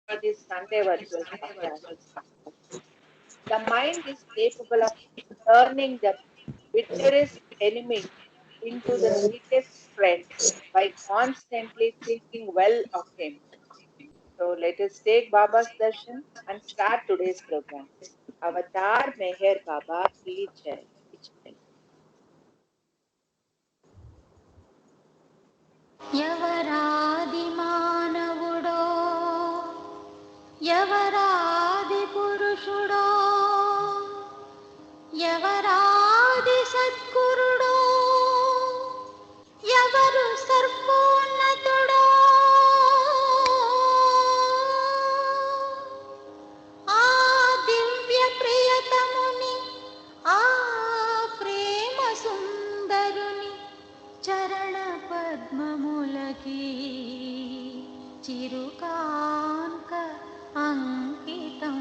for this Sunday virtual podcast. The mind is capable of turning the bitterest enemy into the sweetest friend by constantly thinking well of him. So let us take Baba's darshan and start today's program. Avatar Meher Baba Ki Jai. ఎవరాది మానవుడో ఎవరాది పురుషుడో ఎవరాది సద్గురుడో ఎవరు సర్వోన్నతుడో ఆ దివ్య ప్రియతముని ఆ ప్రేమ సుందరుని చరణ పద్మములకి చిరుకాంక అంకితం.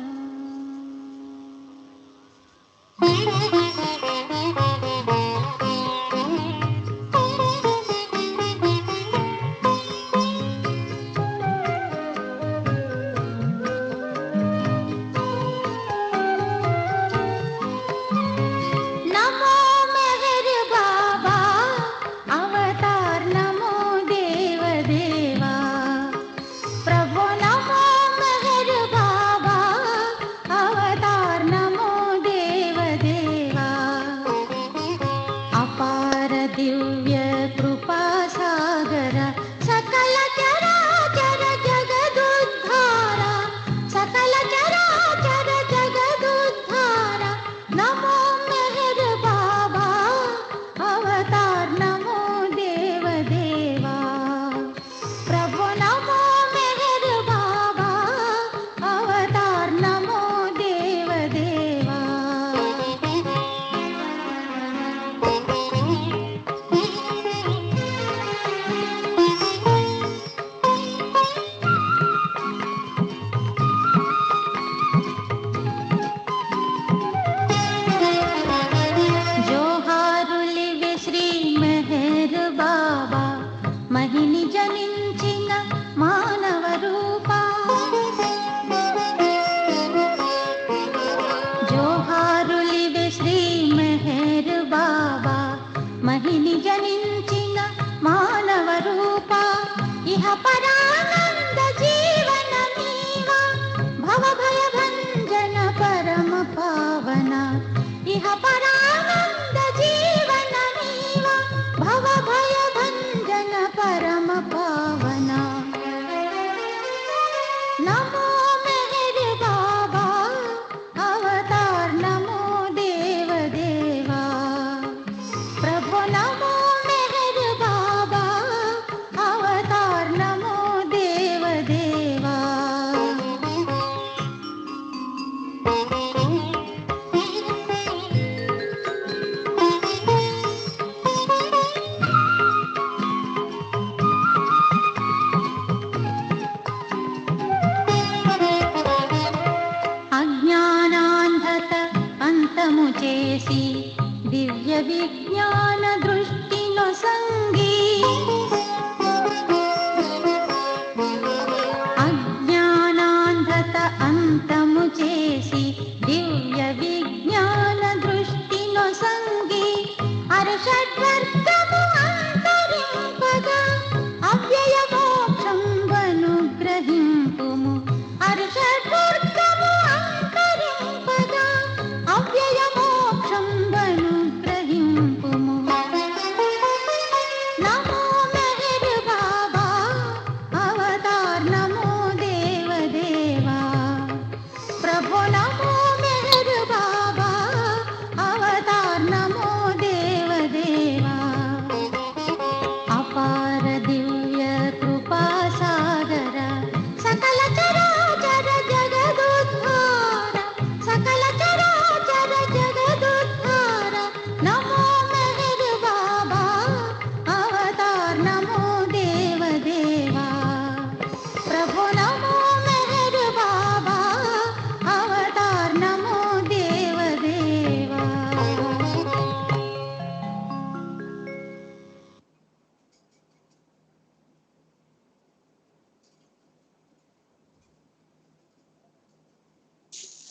Namo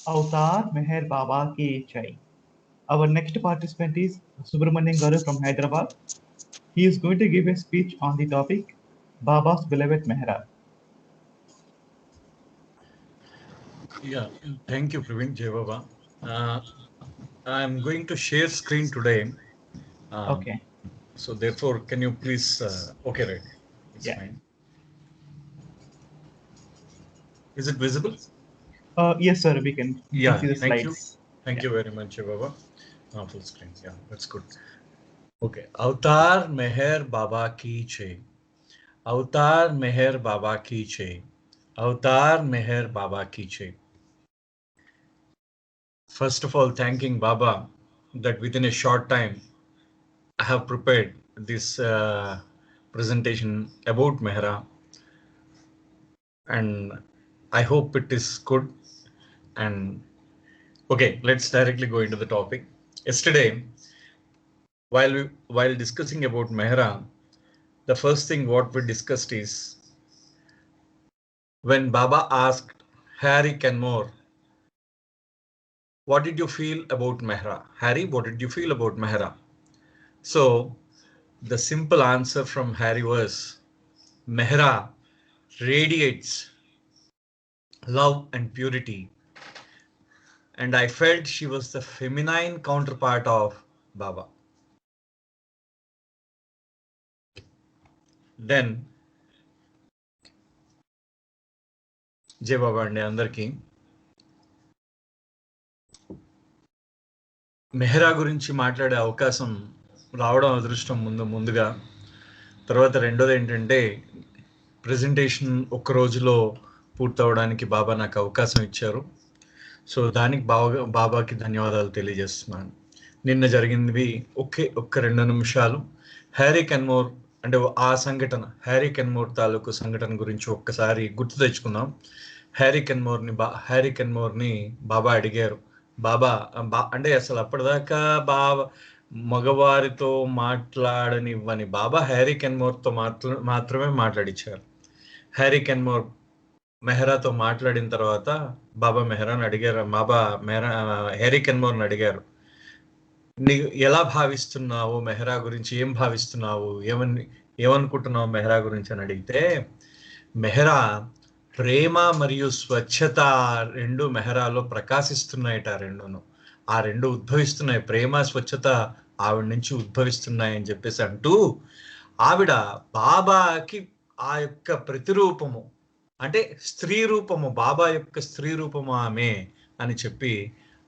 Avatar Meher Baba Ki Jai. Our next participant is Subramanian Garu from Hyderabad. He is going to give a speech on the topic Baba's beloved Mehrab. Yeah, thank you, Praveen Jai Baba. I'm going to share screen today. Okay. So therefore, can you please, okay, right, it's Yeah. fine. Is it visible? Yes, sir. We can Yeah, see the thank you. slides. Thank Yeah. you very much, Jai Baba. Full screen, yeah, that's good. Okay, Avatar Meher Baba Ki Jai. Avatar Meher Baba Ki Jai. Avatar Meher Baba Ki Jai. First of all, thanking Baba that within a short time I have prepared this presentation about Mehra, and I hope it is good. And okay, let's directly go into the topic. Yesterday, while discussing about Mehra, the first thing what we discussed is when Baba asked Harry Kenmore, "What did you feel about Mehra?" Harry, what did you feel about Mehra? So the simple answer from Harry was, Mehra radiates love and purity, and I felt she was the feminine counterpart of Baba. Then జై బాబా అండి అందరికీ. మెహ్రా గురించి మాట్లాడే అవకాశం రావడం అదృష్టం ముందుగా. తర్వాత రెండోది ఏంటంటే ప్రెజెంటేషన్ ఒక్క రోజులో పూర్తవడానికి బాబా నాకు అవకాశం ఇచ్చారు. సో దానికి బాబాకి ధన్యవాదాలు తెలియజేస్తున్నాను. నిన్న జరిగింది ఒక్క 2 నిమిషాలు హ్యారీ కెన్మోర్ అంటే ఆ సంఘటన, హ్యారీ కెన్మోర్ తాలూకు సంఘటన గురించి ఒక్కసారి గుర్తు తెచ్చుకుందాం. హ్యారీ కెన్మోర్ని బాబా అడిగారు. బాబా అంటే అసలు అప్పటిదాకా మగవారితో మాట్లాడనివ్వని బాబా హ్యారీ కెన్మోర్తో మాత్రమే మాట్లాడించారు. హ్యారీ కెన్మోర్ మెహ్రాతో మాట్లాడిన తర్వాత బాబా మెహ్రాని అడిగారు. హ్యారీ కెన్మోర్ని అడిగారు, నీకు ఎలా భావిస్తున్నావు మెహ్రా గురించి, ఏం భావిస్తున్నావు, ఏమనుకుంటున్నావు మెహ్రా గురించి అని అడిగితే, మెహ్రా ప్రేమ మరియు స్వచ్ఛత రెండు మెహ్రాలో ప్రకాశిస్తున్నాయట. ఆ రెండు ఉద్భవిస్తున్నాయి. ప్రేమ స్వచ్ఛత ఆవిడ నుంచి ఉద్భవిస్తున్నాయని చెప్పేసి అంటూ, ఆవిడ బాబాకి ఆ యొక్క ప్రతిరూపము, అంటే స్త్రీ రూపము, బాబా యొక్క స్త్రీ రూపము ఆమె అని చెప్పి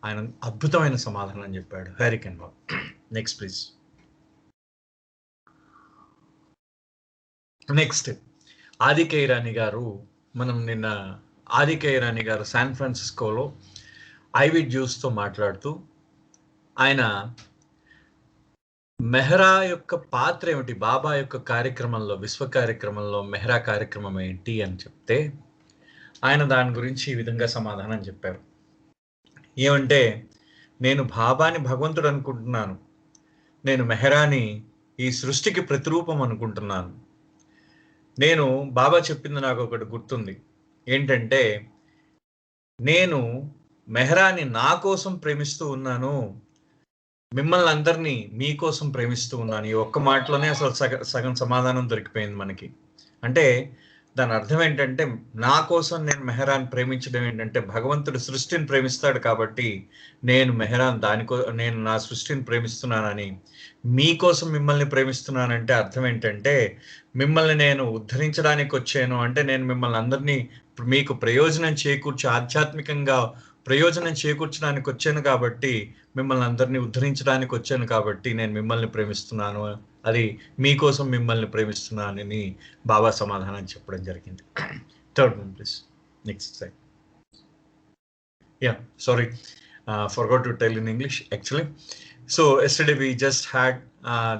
ఆయన అద్భుతమైన సమాధానం చెప్పాడు Harry Kenmore. Next please. Next ఆదికే ఇరానీ గారు. మనం నిన్న ఆదికే ఇరానీ గారు శాన్ ఫ్రాన్సిస్కోలో ఐవి జ్యూస్తో మాట్లాడుతూ ఆయన మెహ్రా యొక్క పాత్ర ఏమిటి, బాబా యొక్క కార్యక్రమంలో, విశ్వ కార్యక్రమంలో మెహ్రా కార్యక్రమం ఏంటి అని చెప్తే ఆయన దాని గురించి ఈ విధంగా సమాధానం చెప్పారు. ఏమంటే, నేను బాబాని భగవంతుడు అనుకుంటున్నాను, నేను మెహ్రాని ఈ సృష్టికి ప్రతిరూపం అనుకుంటున్నాను. నేను బాబా చెప్పింది నాకు ఒకటి గుర్తుంది, ఏంటంటే నేను మెహ్రాని నా కోసం ప్రేమిస్తూ ఉన్నాను, మిమ్మల్ని అందరినీ మీకోసం ప్రేమిస్తూ ఉన్నాను. ఈ ఒక్క మాటలోనే అసలు సగం సమాధానం దొరికిపోయింది మనకి. అంటే దాని అర్థం ఏంటంటే, నా కోసం నేను మెహ్రాన్ని ప్రేమించడం ఏంటంటే, భగవంతుడు సృష్టిని ప్రేమిస్తాడు కాబట్టి నేను నేను నా సృష్టిని ప్రేమిస్తున్నానని, మీకోసం మిమ్మల్ని ప్రేమిస్తున్నానంటే అర్థం ఏంటంటే, మిమ్మల్ని నేను ఉద్ధరించడానికి వచ్చాను, అంటే నేను మిమ్మల్ని అందరినీ మీకు ప్రయోజనం ఆధ్యాత్మికంగా ప్రయోజనం చేకూర్చడానికి వచ్చాను కాబట్టి, మిమ్మల్ని అందరినీ ఉద్ధరించడానికి వచ్చాను కాబట్టి నేను మిమ్మల్ని ప్రేమిస్తున్నాను, అది మీకోసం మిమ్మల్ని ప్రేమిస్తున్నానని బాబా సమాధానం చెప్పడం జరిగింది. Third one please. Next side. Yeah, sorry, forgot to tell in English actually. So yesterday we just had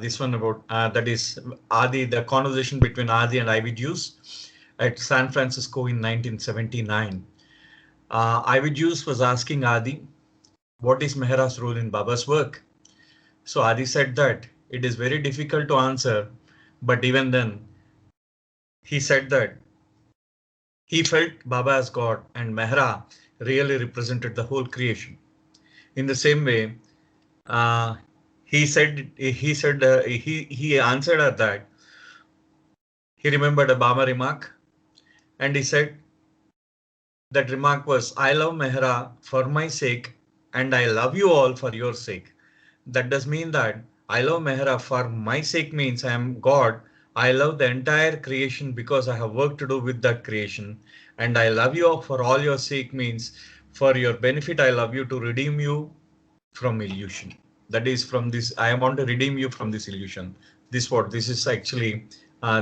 this one about that is Adi, the conversation between Adi and Ivy Deuce at San Francisco in 1979. Ivy Deuce was asking Adi, what is Mehra's role in Baba's work? So Adi said that it is very difficult to answer, but even then he said that he felt Baba as God and Mehra really represented the whole creation. In the same way, he answered her that he remembered a Baba remark, and he said that remark was, I love Mehra for my sake, and I love you all for your sake. That does mean that I love Mehra for my sake means I am God. I love the entire creation because I have work to do with that creation. And I love you for all your sake means for your benefit, I love you to redeem you from illusion. That is from this, I want to redeem you from this illusion. This is actually,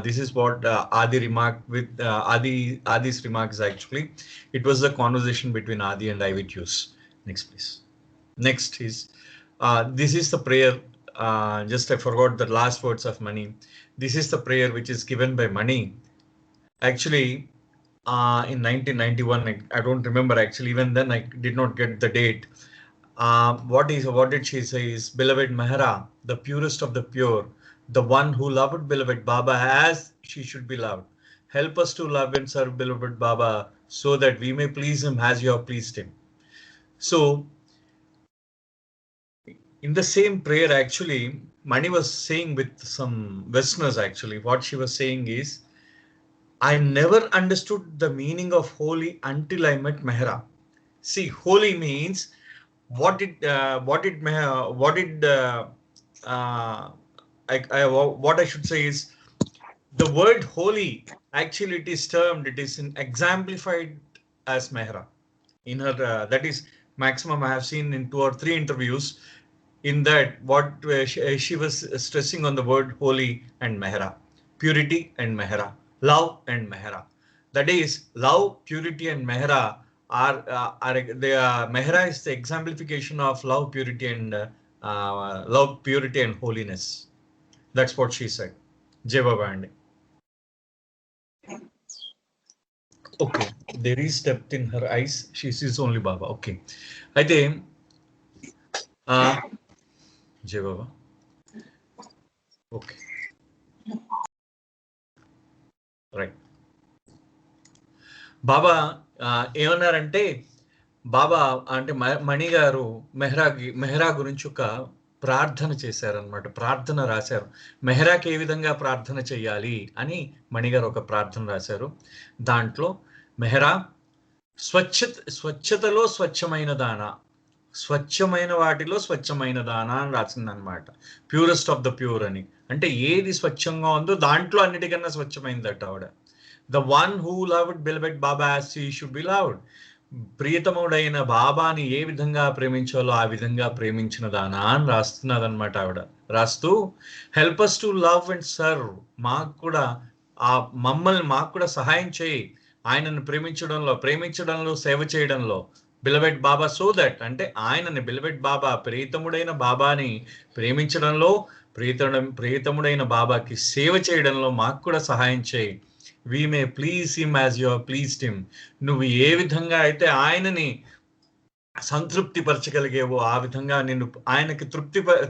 this is what Adi remarked with Adi's remarks actually. It was a conversation between Adi and Ivitius. Next, please. Next is, this is the prayer. Just I forgot the last words of Mani. This is the prayer which is given by Mani. Actually, in 1991, I don't remember actually. Even then, I did not get the date. What did she say is, beloved Mehra, the purest of the pure, the one who loved beloved Baba as she should be loved. Help us to love and serve beloved Baba so that we may please him as you have pleased him. So, in the same prayer, actually, Mani was saying with some Westerners, actually, what she was saying is, I never understood the meaning of holy until I met Mehra. See, holy means what I should say is, the word holy, actually it is exemplified as Mehra. In her, that is maximum I have seen in 2 or 3 interviews. In that, what she was stressing on the word holy and Mehra, purity and Mehra, love and Mehra. That is, love, purity, and Mehra Mehra is the exemplification of love, purity, and holiness. That's what she said. Jai Baba Andi. Okay, there is depth in her eyes. She sees only Baba. Okay. Aithe, Jai Baba. Okay. Right. బాబా ఏమన్నారంటే, బాబా అంటే మణి గారు మెహ్రా గురించి ఒక ప్రార్థన చేశారనమాట. ప్రార్థన రాశారు. మెహ్రాకి ఏ విధంగా ప్రార్థన చేయాలి అని మణి గారు ఒక ప్రార్థన రాశారు. దాంట్లో మెహ్రా స్వచ్ఛతలో స్వచ్ఛమైన దానా, స్వచ్ఛమైన వాటిలో స్వచ్ఛమైన దానా అని రాసిందనమాట. ప్యూరెస్ట్ ఆఫ్ ద ప్యూర్ అని. అంటే ఏది స్వచ్ఛంగా ఉందో దాంట్లో అన్నిటికన్నా స్వచ్ఛమైందట ఆవిడ. The one who loved beloved Baba as he should be loved. ప్రియతముడైన బాబాని ఏ విధంగా ప్రేమించాలో ఆ విధంగా ప్రేమించిన దానా అని రాస్తున్నదనమాట ఆవిడ. రాస్తూ, help us to love and serve, మాకు కూడా సహాయం చేయి ఆయనను ప్రేమించడంలో సేవ చేయడంలో. బిలవెడ్ బాబా సో దట్, అంటే ఆయనని బిలవెడ్ బాబా ప్రియతముడైన బాబాని ప్రేమించడంలో, ప్రియతముడైన బాబాకి సేవ చేయడంలో మాకు కూడా సహాయం చేయి. We may please him as you have pleased him. నువ్వు ఏ విధంగా అయితే ఆయనని సంతృప్తి పరచగలిగేవో ఆ విధంగా నిన్ను ఆయనకి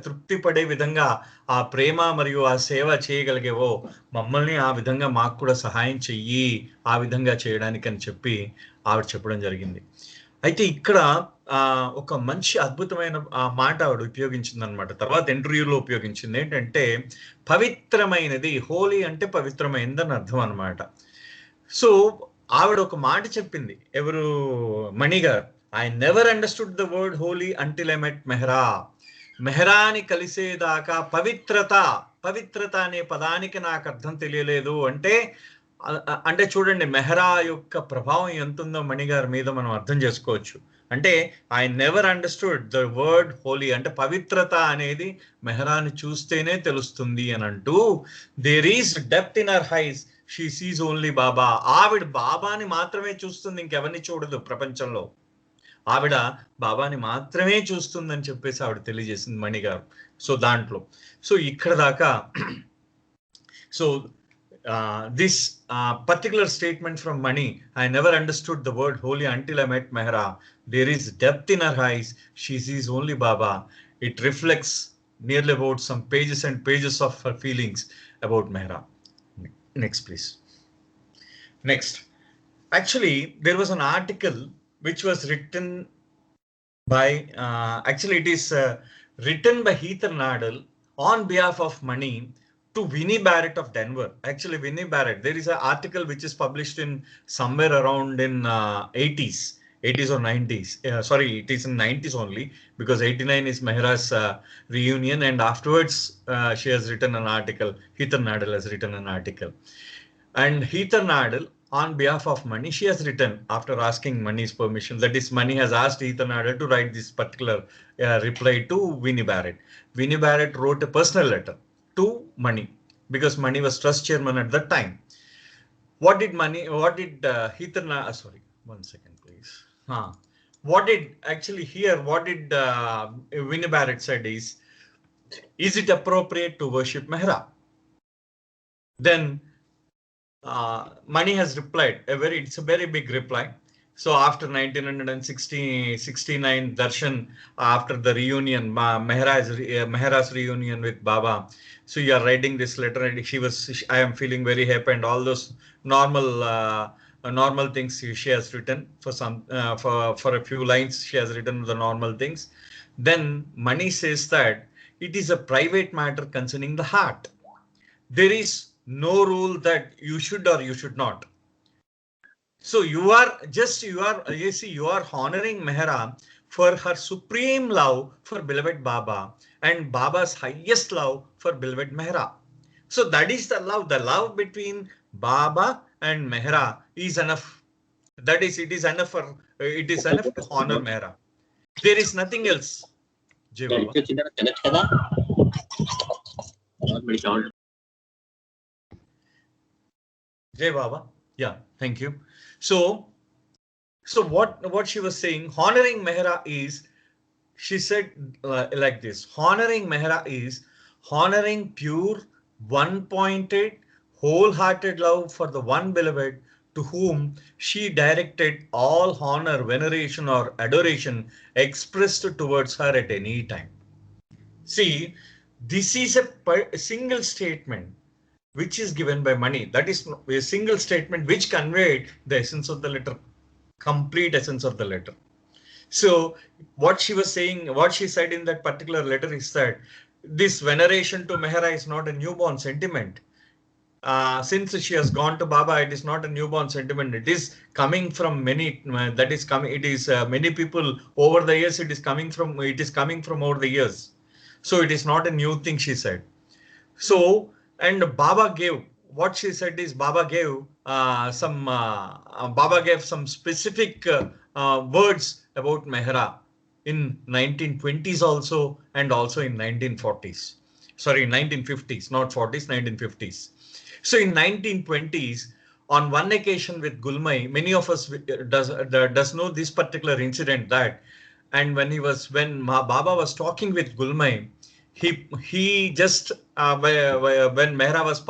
తృప్తి పడే విధంగా ఆ ప్రేమ మరియు ఆ సేవ చేయగలిగేవో మమ్మల్ని ఆ విధంగా మాకు కూడా సహాయం చెయ్యి, ఆ విధంగా చేయడానికి అని చెప్పి ఆవిడ చెప్పడం జరిగింది. అయితే ఇక్కడ ఒక మంచి అద్భుతమైన మాట ఆవిడ ఉపయోగించింది అనమాట. తర్వాత ఇంటర్వ్యూలో ఉపయోగించింది ఏంటంటే, పవిత్రమైనది. హోలీ అంటే పవిత్రమైనది అని అర్థం అనమాట. సో ఆవిడ ఒక మాట చెప్పింది, ఎవరు, Mani garu, I never understood the word holy until I met Mehra. మెహ్రాని కలిసేదాకా పవిత్రత అనే పదానికి నాకు అర్థం తెలియలేదు. అంటే చూడండి, మెహ్రా యొక్క ప్రభావం ఎంత ఉందో మణి గారి మీద మనం అర్థం చేసుకోవచ్చు. అంటే I never understood the word holy, అంటే పవిత్రత అనేది మెహ్రాని చూస్తేనే తెలుస్తుంది అని అంటూ, there is depth in our eyes, she sees only Baba. ఆవిడ బాబాని మాత్రమే చూస్తుంది, ఇంకెవరిని చూడదు ప్రపంచంలో. ఆవిడ బాబాని మాత్రమే చూస్తుందని చెప్పేసి ఆవిడ తెలియజేసింది మణి గారు. సో దాంట్లో ఇక్కడ దాకా this particular statement from Mani, I never understood the word holy until I met Mehra. There is depth in her eyes. She sees only Baba. It reflects nearly about some pages and pages of her feelings about Mehra. Next, please. Next. Actually, there was an article which was written by, actually it is written by Heather Nadel on behalf of Money to Winnie Barrett of Denver. Actually, Winnie Barrett, there is an article which is published in somewhere around in 80s or 90s. Sorry, it is in 90s only, because 89 is Mehra's reunion, and afterwards she has written an article. Heather Nadel has written an article, and Heather Nadel, on behalf of Money, she has written after asking Money's permission. That is, Money has asked Heather Nadel to write this particular reply to Winnie Barrett. Winnie Barrett wrote a personal letter to Money because Money was trust chairman at that time. What did Heather Nadel, sorry, 1 second, please. What did Winnie Barrett said is it appropriate to worship Mehra? Then Money has replied, it's a very big reply. So after 1969 Darshan, after the reunion, Mehra's reunion with Baba. So you are writing this letter, and I am feeling very happy, and all those normal things she has written for a few lines. She has written the normal things. Then Money says that it is a private matter concerning the heart. There is no rule that you should or you should not. So you are honoring Mehra for her supreme love for beloved Baba and Baba's highest love for beloved Mehra. So that is the love. The love between Baba and Mehra is enough. That is, it is enough to honor Mehra. There is nothing else. Jai Baba. Jai Baba. Yeah, thank you. So what she was saying, honoring Mehra is, she said like this: honoring Mehra is honoring pure, one-pointed, wholehearted love for the one beloved to whom she directed all honor, veneration, or adoration expressed towards her at any time. See, this is a single statement which is given by Money. That is a single statement which conveyed the essence of the letter, complete essence of the letter. So what she was saying, what she said in that particular letter is that this veneration to Mehra is not a newborn sentiment. Since she has gone to Baba, it is not a newborn sentiment. It is coming from many. Many people over the years. It is coming from over the years. So it is not a new thing, she said. So, and Baba gave, what she said is Baba gave some specific words about Mehra in 1920s also, and also in 1940s. Sorry, 1950s, not 40s, 1950s. So in 1920s, on one occasion with Gulmai, many of us does know this particular incident, that, and when Baba was talking with Gulmai, he just when Mehra was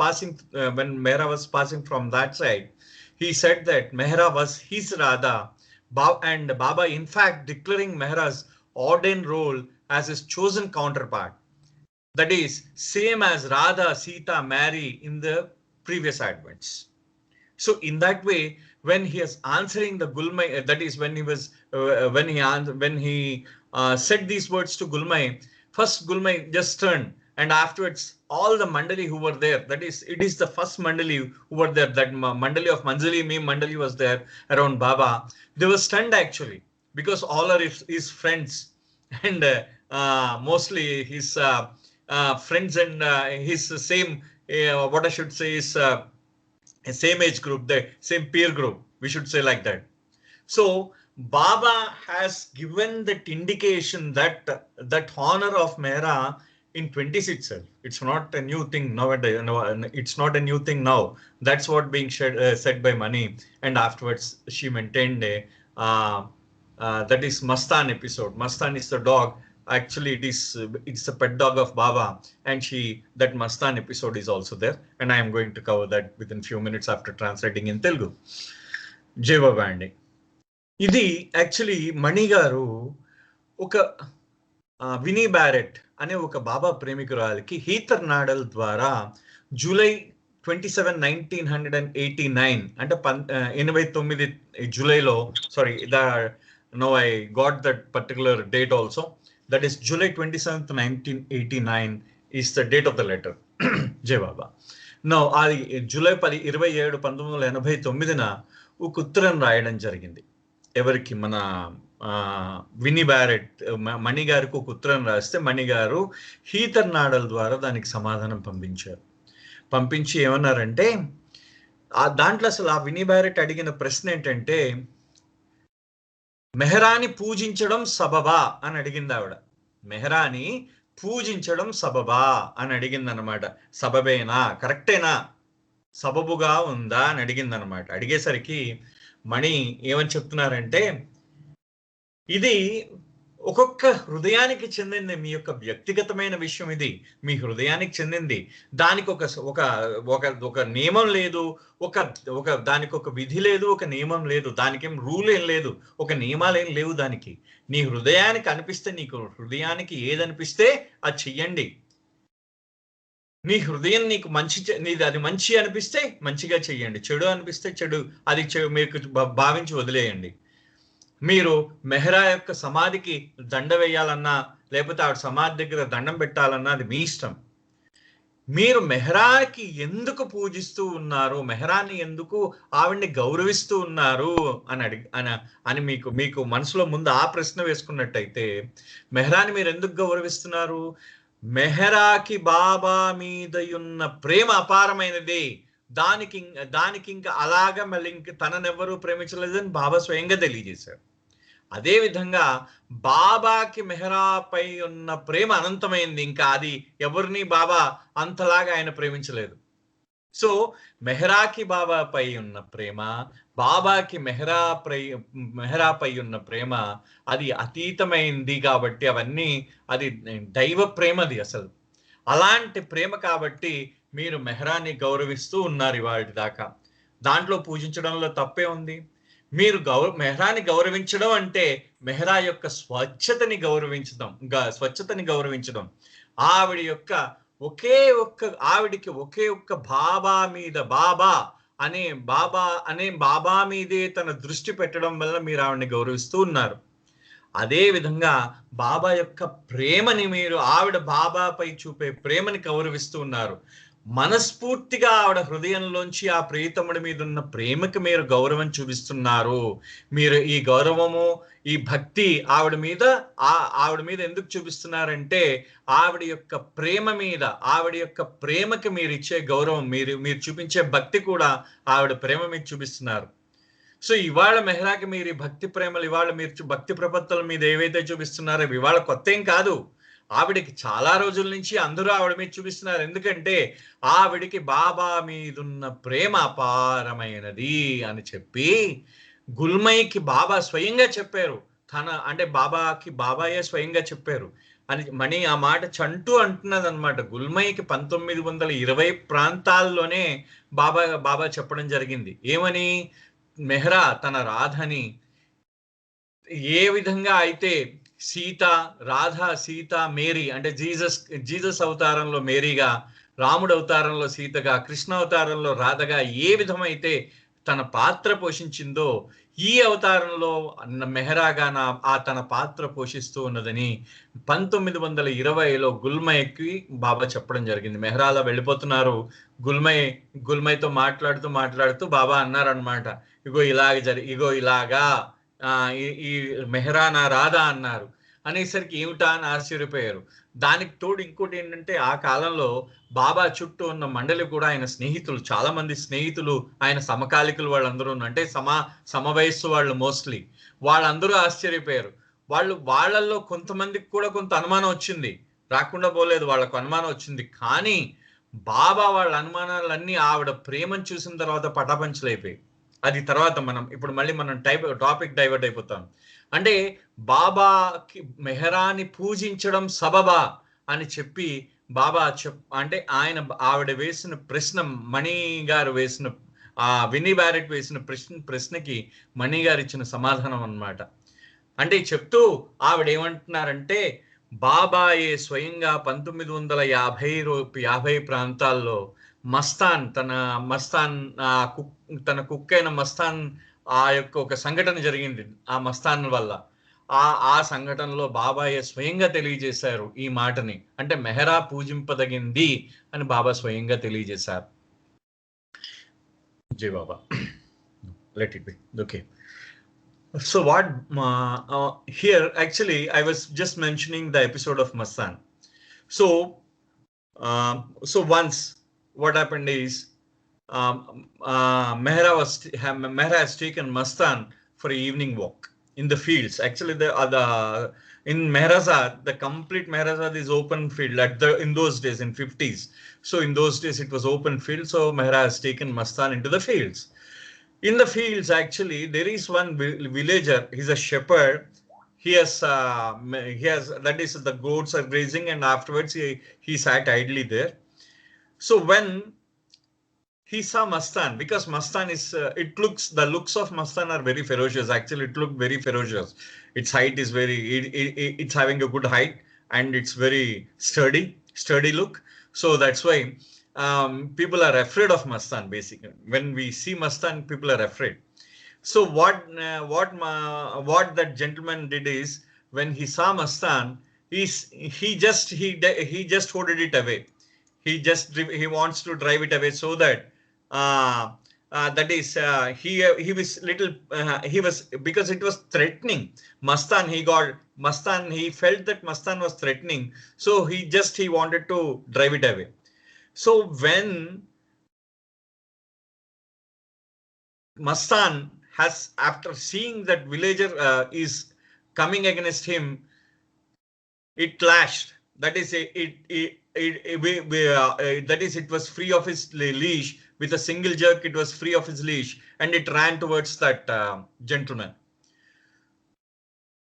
passing from that side, he said that Mehra was his Radha, and Baba in fact declaring Mehra's ordained role as his chosen counterpart. That is same as Radha, Sita, Mary in the previous advents. So in that way, when he is answering the Gulmai, that is when he said these words to Gulmai, first Gulmai just turned, and afterwards all the Mandali who were there, that is, it is the first Mandali who were there, that Mandali of Manjali Meme Mandali was there around Baba. They were stunned actually, because all are his friends, and mostly his friends and his same, what I should say is same age group, the same peer group, we should say like that. So Baba has given that indication that honor of Mehra in 20s itself. It's not a new thing nowadays. No, it's not a new thing now. That's what being said by Money. And afterwards, she maintained that is Mastan episode. Mastan is the dog. Actually, it's a pet dog of Baba, and that Mastan episode is also there. And I am going to cover that within few minutes after translating in Telugu. Jai Baba Andi. ఇది actually Mani garu ఒక Vinnie Barrett అనే ఒక బాబా ప్రేమికురాలికి Heather Nadal ద్వారా July 27, 1989 అంటే 89 జూలైలో, sorry, no I got that particular date also. That is July 27th, 1989 is the date of the letter. Jai Baba. No అది July 27, 1989న ఒక ఉత్తరం రాయడం జరిగింది. ఎవరికి? మన వినీ బ్యారెట్, మణి గారికి ఒక ఉత్తరం రాస్తే మణి గారు హీతర్ నాడల్ ద్వారా దానికి సమాధానం పంపించారు. పంపించి ఏమన్నారంటే, దాంట్లో అసలు ఆ వినీ బ్యారెట్ అడిగిన ప్రశ్న ఏంటంటే, మెహరాని పూజించడం సబబా అని అడిగింది ఆవిడ. మెహరాని పూజించడం సబబా అని అడిగింది అనమాట. సబబేనా, కరెక్టేనా, సబబుగా ఉందా అని అడిగింది అనమాట. అడిగేసరికి మణి ఏమని చెప్తున్నారంటే, ఇది ఒక్కొక్క హృదయానికి చెందింది, మీ యొక్క వ్యక్తిగతమైన విషయం, ఇది మీ హృదయానికి చెందింది. దానికి ఒక నియమం లేదు, ఒక దానికి ఒక విధి లేదు, ఒక నియమం లేదు, దానికి ఏం రూల్ ఏం లేదు, ఒక నియమాలు ఏం లేవు. దానికి నీ హృదయానికి అనిపిస్తే, నీకు హృదయానికి ఏదనిపిస్తే అది చెయ్యండి. నీ హృదయం నీకు అది మంచి అనిపిస్తే మంచిగా చెయ్యండి, చెడు అనిపిస్తే చెడు, అది మీకు భావించి వదిలేయండి. మీరు మెహ్రా యొక్క సమాధికి దండ వేయాలన్నా, లేకపోతే ఆవిడ సమాధి దగ్గర దండం పెట్టాలన్నా అది మీ ఇష్టం. మీరు మెహ్రాకి ఎందుకు పూజిస్తూ ఉన్నారు, మెహ్రాని ఎందుకు ఆవిడ్ని గౌరవిస్తూ ఉన్నారు అని మీకు మనసులో ముందు ఆ ప్రశ్న వేసుకున్నట్టయితే, మెహ్రాని మీరు ఎందుకు గౌరవిస్తున్నారు? మెహ్రాకి బాబా మీద ఉన్న ప్రేమ అపారమైనది. దానికి ఇంకా అలాగా మళ్ళీ ఇంక తననెవరూ ప్రేమించలేదని బాబా స్వయంగా తెలియజేశారు. అదే విధంగా బాబాకి మెహ్రాపై ఉన్న ప్రేమ అనంతమైంది. ఇంకా అది ఎవరిని బాబా అంతలాగా ఆయన ప్రేమించలేదు. సో మెహ్రాకి బాబాపై ఉన్న ప్రేమ, బాబాకి మెహ్రాపై ఉన్న ప్రేమ అది అతీతమైంది. కాబట్టి అవన్నీ అది దైవ ప్రేమది అసలు. అలాంటి ప్రేమ కాబట్టి మీరు మెహ్రాని గౌరవిస్తూ ఉన్నారు ఇవాళ దాకా. దాంట్లో పూజించడంలో తప్పే ఉంది. మీరు మెహ్రాని గౌరవించడం అంటే మెహ్రా యొక్క స్వచ్ఛతని గౌరవించడం. ఆవిడ యొక్క ఆవిడికి ఒకే ఒక్క బాబా మీదే తన దృష్టి పెట్టడం వల్ల మీరు ఆవిడని గౌరవిస్తూ ఉన్నారు. అదే విధంగా బాబా యొక్క ప్రేమని మీరు, ఆవిడ బాబాపై చూపే ప్రేమని గౌరవిస్తూ ఉన్నారు. మనస్ఫూర్తిగా ఆవిడ హృదయంలోంచి ఆ ప్రియతముడి మీద ఉన్న ప్రేమకి మీరు గౌరవం చూపిస్తున్నారు. మీరు ఈ గౌరవము, ఈ భక్తి ఆవిడ మీద ఎందుకు చూపిస్తున్నారంటే, ఆవిడ యొక్క ప్రేమ మీద, ఆవిడ యొక్క ప్రేమకి మీరు ఇచ్చే గౌరవం, మీరు చూపించే భక్తి కూడా ఆవిడ ప్రేమ మీద చూపిస్తున్నారు. సో ఇవాళ మెహ్రాకి మీరు ఈ భక్తి ప్రేమలు, ఇవాళ మీరు భక్తి ప్రపత్తుల మీద ఏవైతే చూపిస్తున్నారో ఇవాళ కొత్త ఏం కాదు. ఆవిడికి చాలా రోజుల నుంచి అందరూ ఆవిడ మీద చూపిస్తున్నారు. ఎందుకంటే ఆవిడికి బాబా మీదున్న ప్రేమ అపారమైనది అని చెప్పి గుల్మైకి బాబా స్వయంగా చెప్పారు. బాబాయే స్వయంగా చెప్పారు అని మణి ఆ మాట చంటూ అంటున్నది అనమాట. గుల్మైకి 1920 ప్రాంతాల్లోనే బాబా చెప్పడం జరిగింది. ఏమని? మెహ్రా తన రాధని ఏ విధంగా అయితే సీత మేరీ అంటే జీసస్ అవతారంలో మేరీగా, రాముడు అవతారంలో సీతగా, కృష్ణ అవతారంలో రాధగా ఏ విధమైతే తన పాత్ర పోషించిందో, ఈ అవతారంలో మెహ్రాగా తన పాత్ర పోషిస్తూ ఉన్నదని 1920లో గుల్మైకి బాబా చెప్పడం జరిగింది. మెహ్రాలో వెళ్ళిపోతున్నారు. గుల్మైతో మాట్లాడుతూ బాబా అన్నారనమాట, ఇగో ఇలాగా ఈ మెహ్రా నా రాధా అన్నారు. అనేసరికి ఏమిటా అని ఆశ్చర్యపోయారు. దానికి తోడు ఇంకోటి ఏంటంటే, ఆ కాలంలో బాబా చుట్టూ ఉన్న మండలి కూడా ఆయన స్నేహితులు, చాలా మంది స్నేహితులు, ఆయన సమకాలికులు వాళ్ళందరూ, అంటే సమవయస్సు వాళ్ళు మోస్ట్లీ, వాళ్ళందరూ ఆశ్చర్యపోయారు. వాళ్ళల్లో కొంతమందికి కూడా కొంత అనుమానం వచ్చింది, రాకుండా పోలేదు, వాళ్ళకు అనుమానం వచ్చింది. కానీ బాబా వాళ్ళ అనుమానాలన్నీ ఆవిడ ప్రేమను చూసిన తర్వాత పటాపంచలైపోయాయి. అది తర్వాత ఇప్పుడు మళ్ళీ మనం టాపిక్ డైవర్ట్ అయిపోతాం. అంటే బాబాకి మెహ్రాని పూజించడం సబబా అని చెప్పి బాబా అంటే ఆవిడ వేసిన ప్రశ్న, మణి గారు వేసిన, వినీ బ్యారెట్ వేసిన ప్రశ్నకి మణి గారు ఇచ్చిన సమాధానం అన్నమాట. అంటే చెప్తూ ఆవిడ ఏమంటున్నారంటే, బాబాయే స్వయంగా 1950 ప్రాంతాల్లో తన కుక్ అయిన మస్తాన్ ఆ యొక్క ఒక సంఘటన జరిగింది ఆ మస్తాన్ వల్ల. ఆ సంఘటనలో బాబాయ్ స్వయంగా తెలియజేశారు ఈ మాటని, అంటే మెహరా పూజింపదగింది అని బాబా స్వయంగా తెలియజేశారు. జై బాబా. Let it be. Okay. So what here actually I was just mentioning the episode of Mastan. So once what happened is Mehra has taken Mastan for an evening walk in the fields. Actually, in Mehrazad, the complete Mehrazad is open field in those days, in 50s. So in those days it was open field. So Mehra has taken Mastan into the fields. In the fields, actually, there is one villager. He's a shepherd. He has that is, the goats are grazing, and afterwards he sat idly there. So when he saw Mastan, because Mastan is the looks of Mastan are very ferocious. Actually, it looked very ferocious. Its height is it's having a good height, and it's very sturdy look. So that's why people are afraid of Mastan. Basically, when we see Mastan, people are afraid. So what that gentleman did is, when he saw Mastan, he just hoarded it away. He wants to drive it away, so that that is he was little he was, because it was threatening Mastan. He felt that Mastan was threatening, so he wanted to drive it away. So when Mastan after seeing that villager is coming against him, it lashed. That is it was free of its leash. With a single jerk, it was free of his leash, and it ran towards that gentleman.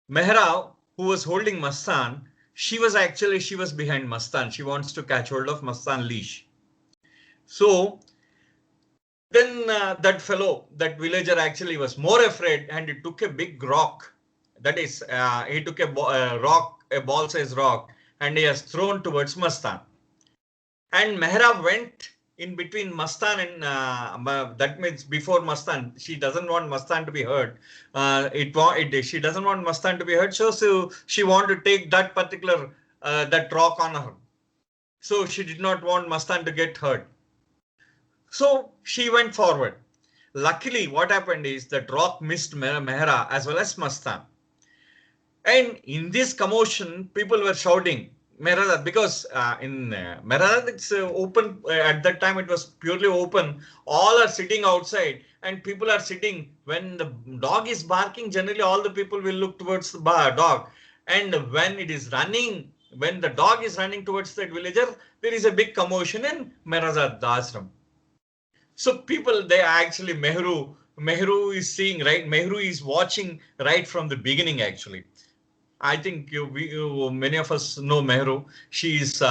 Mehra, who was holding Mastan, she was behind Mastan. She wants to catch hold of Mastan leash. So then that villager actually was more afraid, and he took a big rock. That is, he took a ball-sized rock, and he has thrown towards Mastan. And Mehra went in between Mastan and that means before Mastan. She doesn't want Mastan to be hurt. She doesn't want Mastan to be hurt, so she wanted to take that particular that rock on her. So she did not want Mastan to get hurt. So she went forward. Luckily, what happened is that rock missed Mehra as well as Mastan. And in this commotion, people were shouting Mehrazad, because in Mehrazad it's open. At that time it was purely open. All are sitting outside, and people are sitting. When the dog is barking, generally all the people will look towards the dog. And when the dog is running towards that villager, there is a big commotion in Mehrazad ashram. So people, they actually, Mehru is seeing, right? Mehru is watching right from the beginning, actually. I think many of us know Mehru. She's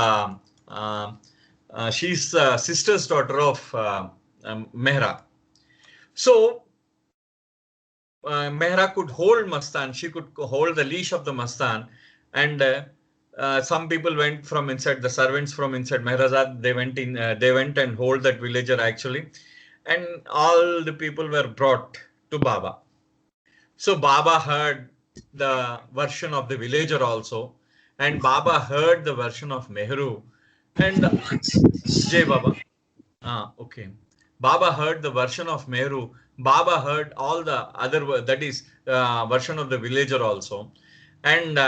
sister's daughter of Mehra. So Mehra could hold Mastan. She could hold the leash of the Mastan, and some people went from inside. The servants from inside Mehrazad, they went and hold that villager actually, and all the people were brought to Baba. So Baba heard the version of the villager also, and Baba heard the version of Mehru, and Jai Baba. Okay. Baba heard the version of Mehru. Baba heard all the other, that is version of the villager also. And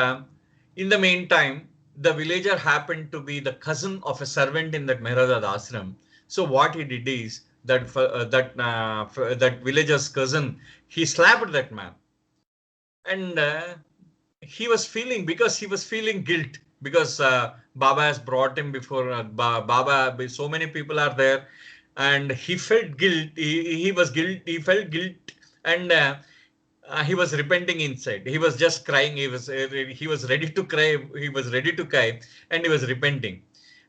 in the meantime, the villager happened to be the cousin of a servant in that Mehrazad ashram. So what he did is that villager's cousin, he slapped that man. And he was feeling guilt, because Baba has brought him before Baba. So many people are there, and he felt guilt. He felt guilt, and he was repenting inside. He was just crying. He was ready to cry. And he was repenting.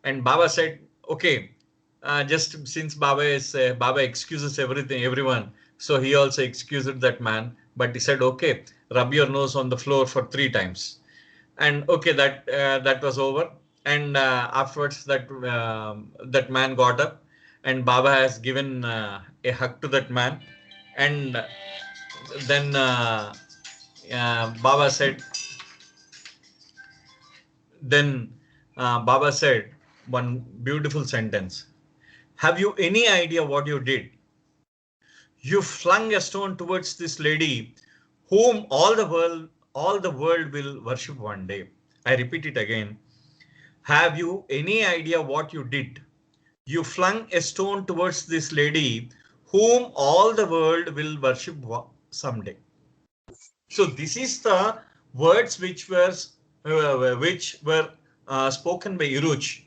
And Baba said, okay, just since Baba excuses everyone, so he also excused that man. But he said, okay, rub your nose on the floor for 3 times. And okay, that was over. And afterwards, that man got up, and Baba has given a hug to that man. And then Baba said, Baba said one beautiful sentence. Have you any idea what you did? You flung a stone towards this lady whom all the world will worship one day. I repeat it again. Have you any idea what you did? You flung a stone towards this lady whom all the world will worship someday. So this is the words which were spoken by Iruch.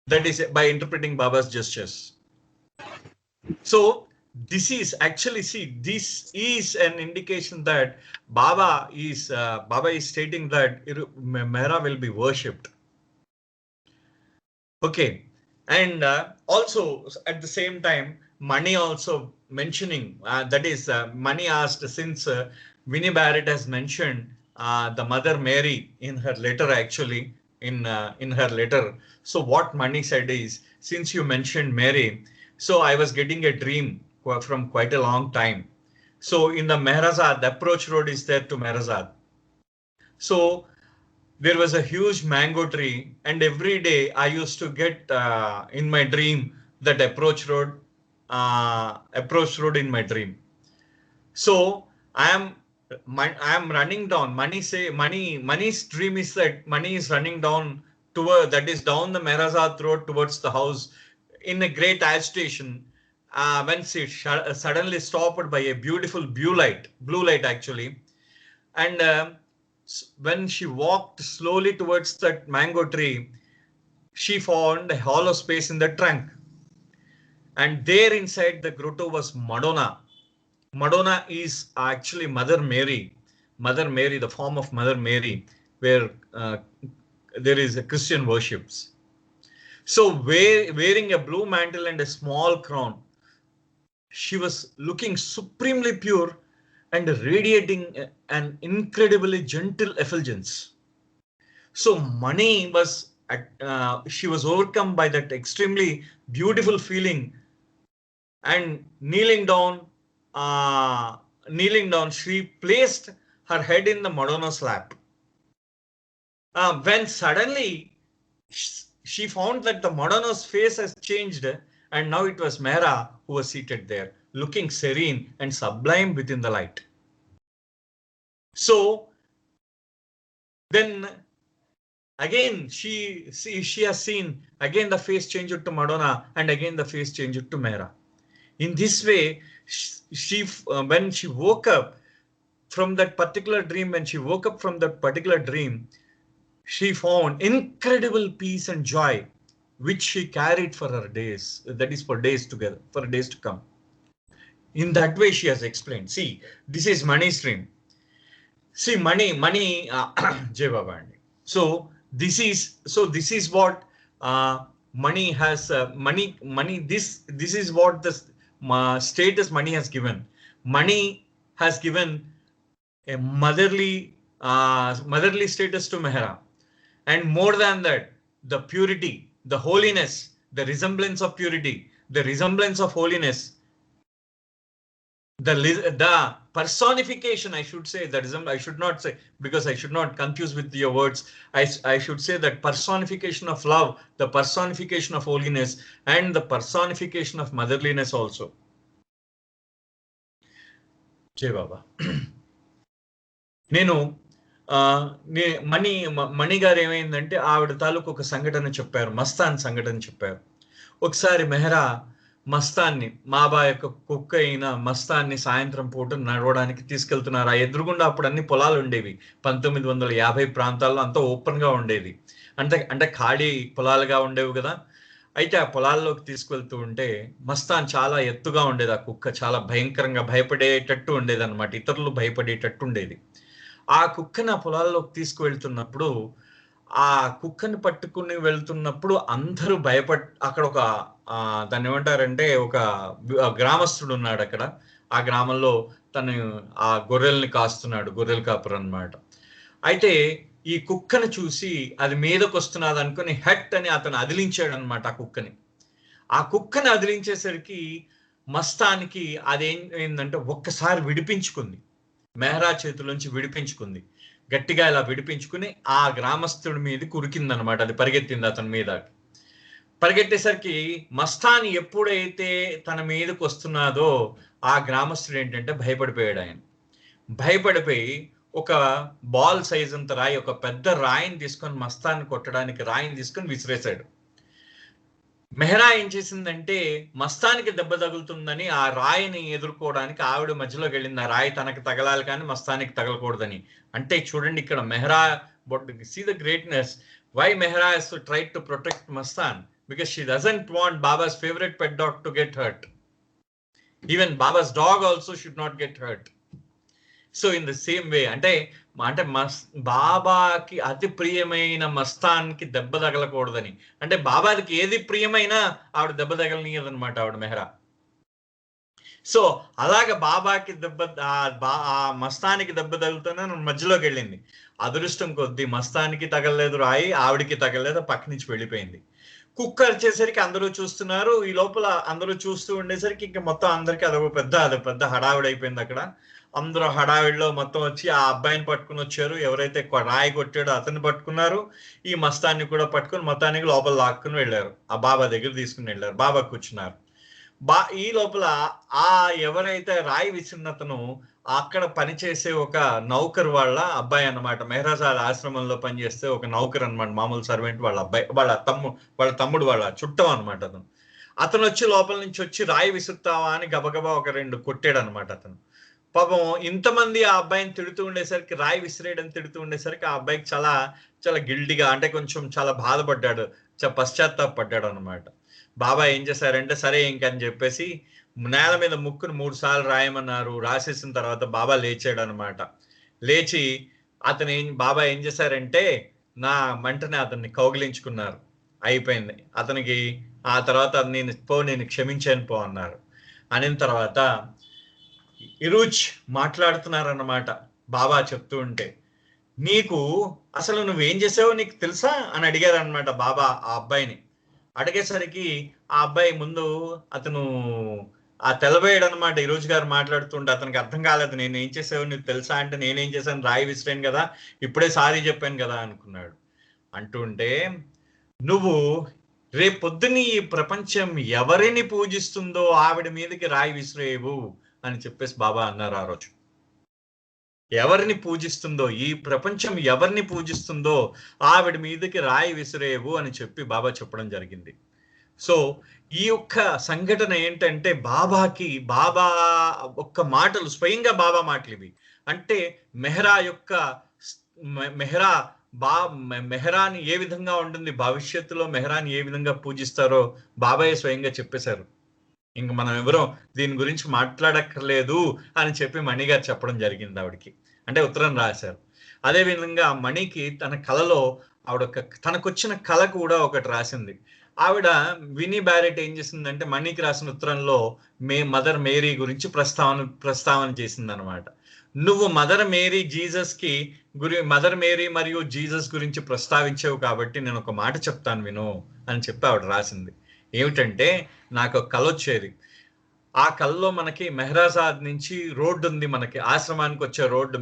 That is by interpreting Baba's gestures. So this is actually, see, this is an indication that Baba is stating that Mehra will be worshipped. Okay, and also at the same time, Mani also mentioning that is Mani asked, since Winnie Barrett has mentioned the Mother Mary in her letter, actually in her letter. So what Mani said is, since you mentioned Mary, so I was getting a dream from quite a long time. So in the Mehrazad, the approach road is there to Mehrazad. So there was a huge mango tree, and every day I used to get in my dream that approach road in my dream. So I am running down. Mani's dream is that Mani is running down toward, that is down the Mehrazad road towards the house in a great agitation. When she suddenly stopped by a beautiful blue light actually, and when she walked slowly towards that mango tree, she found a hollow space in the trunk, and there inside the grotto was Madonna. Madonna is actually Mother Mary, the form of Mother Mary, where there is a Christian worships. So wearing a blue mantle and a small crown, she was looking supremely pure and radiating an incredibly gentle effulgence. So Mani was she was overcome by that extremely beautiful feeling, and kneeling down, she placed her head in the Madonna's lap. When suddenly she found that the Madonna's face has changed, and now it was Mehra who was seated there, looking serene and sublime within the light. So then again she has seen again the face changed to Madonna, and again the face changed to Mehra. In this way, she when she woke up from that particular dream, she found incredible peace and joy, which she carried for her days. That is for days together, for days to come. In that way, she has explained. See, this is Mani's dream. See, Mani, Jai Baba. So this is what Mani has. Mani. This is what the status Mani has given. Mani has given a motherly status to Mehra, and more than that, the purity, the holiness, the resemblance of purity, the resemblance of holiness, the personification, I should say, I should not say, because I should not confuse with your words. I should say that personification of love, the personification of holiness, and the personification of motherliness also. Jai Baba. నేను మణి గారు ఏమైందంటే ఆవిడ తాలూకు ఒక సంఘటన చెప్పారు, మస్తాన్ సంఘటన చెప్పారు. ఒకసారి మెహరా మస్తాన్ని, మాబా యొక్క కుక్క అయిన మస్తాన్ని సాయంత్రం పూట నడవడానికి తీసుకెళ్తున్నారు. ఆ ఎదురుగుండా అప్పుడు అన్ని పొలాలు ఉండేవి. 1950 ప్రాంతాల్లో అంతా ఓపెన్ గా ఉండేది, అంటే ఖాళీ పొలాలుగా ఉండేవి కదా. అయితే ఆ పొలాల్లోకి తీసుకెళ్తూ ఉంటే మస్తాన్ చాలా ఎత్తుగా ఉండేది. ఆ కుక్క చాలా భయంకరంగా భయపడేటట్టు ఉండేది అనమాట, ఇతరులు భయపడేటట్టు ఉండేది. ఆ కుక్కని ఆ పొలాల్లోకి తీసుకువెళ్తున్నప్పుడు, ఆ కుక్కని పట్టుకుని వెళ్తున్నప్పుడు అందరూ అక్కడ ఒక దాన్ని ఏమంటారంటే ఒక గ్రామస్తుడు ఉన్నాడు అక్కడ. ఆ గ్రామంలో తను ఆ గొర్రెల్ని కాస్తున్నాడు, గొర్రెల కాపురు అన్నమాట. అయితే ఈ కుక్కను చూసి అది మీదకు వస్తున్నది అనుకుని హట్ అని అతను అదిలించాడు అనమాట ఆ కుక్కని. ఆ కుక్కని అదిలించేసరికి మస్తానికి ఏంటంటే ఒక్కసారి విడిపించుకుంది, మెహరా చేతిలోంచి విడిపించుకుంది, గట్టిగా ఇలా విడిపించుకుని ఆ గ్రామస్తుడి మీదకి ఉరికిందనమాట. అది పరిగెత్తింది అతని మీద. పరిగెట్టేసరికి మస్తాన్ ఎప్పుడైతే తన మీదకి వస్తున్నాదో ఆ గ్రామస్తుడు ఏంటంటే భయపడిపోయాడు. ఆయన భయపడిపోయి ఒక బాల్ సైజ్ అంత రాయి, ఒక పెద్ద రాయిని తీసుకొని మస్తాన్ని కొట్టడానికి రాయిని తీసుకొని విసిరేశాడు. మెహరా ఏం చేసిందంటే మస్తానికి దెబ్బ తగులుతుందని ఆ రాయిని ఎదుర్కోవడానికి ఆవిడ మధ్యలోకి వెళ్ళింది. ఆ రాయి తనకు తగలాలి కానీ మస్తానికి తగలకూడదని. అంటే చూడండి ఇక్కడ Mehera, see the greatness. Why Mehera has tried to protect Mastan? Because she doesn't want Baba's favorite pet dog to get hurt. Even Baba's dog also should not get hurt. So in the same way అంటే బాబాకి అతి ప్రియమైన మస్తాన్కి దెబ్బ తగలకూడదని, అంటే బాబాకి ఏది ప్రియమైనా ఆవిడ దెబ్బ తగలనీయదనమాట ఆవిడ మెహరా. సో అలాగ బాబాకి ఆ మస్తానికి దెబ్బ తగులుతూనే మధ్యలోకి వెళ్ళింది. అదృష్టం కొద్దీ మస్తానికి తగలలేదు రాయి, ఆవిడికి తగలలేదు, పక్క నుంచి వెళ్ళిపోయింది. కుక్క వచ్చేసరికి అందరూ చూస్తున్నారు. ఈ లోపల అందరూ చూస్తూ ఉండేసరికి ఇంకా మొత్తం అందరికి అదొక పెద్ద హడావిడి అయిపోయింది. అక్కడ అందరూ హడావిడిలో మొత్తం వచ్చి ఆ అబ్బాయిని పట్టుకుని వచ్చారు. ఎవరైతే రాయి కొట్టాడో అతన్ని పట్టుకున్నారు, ఈ మస్తాన్ని కూడా పట్టుకుని మొత్తానికి లోపల లాక్కుని వెళ్ళారు. ఆ బాబా దగ్గర తీసుకుని వెళ్ళారు. బాబా కూర్చున్నారు. ఈ లోపల ఆ ఎవరైతే రాయి విసిరినతను అక్కడ పనిచేసే ఒక నౌకర్ వాళ్ళ అబ్బాయి అన్నమాట. మెహరాజాద్ ఆశ్రమంలో పనిచేస్తే ఒక నౌకర్ అనమాట, మామూలు సర్వెంట్ వాళ్ళ అబ్బాయి, వాళ్ళ తమ్ముడు వాళ్ళ చుట్టం అనమాట. అతను వచ్చి లోపల నుంచి వచ్చి రాయి విసురుతావా అని గబగబా ఒక 2 కొట్టాడు అనమాట. అతను పాపం ఇంతమంది ఆ అబ్బాయిని తిడుతూ ఉండేసరికి, రాయి విసిరేయడం తిడుతూ ఉండేసరికి ఆ అబ్బాయికి చాలా చాలా గిల్టీగా, అంటే కొంచెం చాలా బాధపడ్డాడు, పశ్చాత్తాపడ్డాడు అనమాట. బాబా ఏం చేశారంటే సరే ఇంకని చెప్పేసి నేల మీద ముక్కును 3 సార్లు రాయమన్నారు. రాసేసిన తర్వాత బాబా లేచాడు అనమాట. లేచి బాబా ఏం చేశారంటే వెంటనే అతన్ని కౌగిలించుకున్నారు. అయిపోయింది అతనికి. ఆ తర్వాత నేను క్షమించాను పో అన్నారు. అనిన తర్వాత ఇరుజ్ మాట్లాడుతున్నారన్నమాట. బాబా చెప్తూ ఉంటే, నీకు అసలు నువ్వేం చేసావో నీకు తెలుసా అని అడిగారు అనమాట బాబా ఆ అబ్బాయిని. అడిగేసరికి ఆ అబ్బాయి ముందు అతను తెలబోయాడు అనమాట. ఈరోజు గారు మాట్లాడుతుంటే అతనికి అర్థం కాలేదు. నేను ఏం చేసావు నీకు తెలుసా అంటే, నేనేం చేశాను, రాయి విసిరాను కదా, ఇప్పుడే సారీ చెప్పాను కదా అనుకున్నాడు. అంటుంటే, నువ్వు రేపొద్దుని ఈ ప్రపంచం ఎవరిని పూజిస్తుందో ఆవిడ మీదకి రాయి విసిరేవు అని చెప్పేసి బాబా అన్నారు ఆ రోజు. ఎవరిని పూజిస్తుందో, ఈ ప్రపంచం ఎవరిని పూజిస్తుందో ఆవిడ మీదకి రాయి విసిరేవు అని చెప్పి బాబా చెప్పడం జరిగింది. సో ఈ యొక్క సంఘటన ఏంటంటే బాబా ఒక్క మాటలు, స్వయంగా బాబా మాటలు ఇవి. అంటే మెహరాని ఏ విధంగా ఉంటుంది, భవిష్యత్తులో మెహరాని ఏ విధంగా పూజిస్తారో బాబాయే స్వయంగా చెప్పేశారు. ఇంక మనం ఎవరో దీని గురించి మాట్లాడక్కర్లేదు అని చెప్పి మణిగారు చెప్పడం జరిగింది ఆవిడకి. అంటే ఉత్తరం రాశారు. అదేవిధంగా మణికి తన కళలో తనకొచ్చిన కళ కూడా ఒకటి రాసింది. ఆవిడ వినీ బ్యారెట్ ఏం చేసిందంటే మణికి రాసిన ఉత్తరంలో మదర్ మేరీ గురించి ప్రస్తావన చేసింది అనమాట. నువ్వు మదర్ మేరీ మరియు జీసస్ గురించి ప్రస్తావించావు కాబట్టి నేను ఒక మాట చెప్తాను విను అని చెప్పి ఆవిడ రాసింది. ఏమిటంటే, నాకు ఒక కళ వచ్చేది. ఆ కళలో మనకి మెహరాజాద్ నుంచి రోడ్డు ఉంది, మనకి ఆశ్రమానికి వచ్చే రోడ్డు,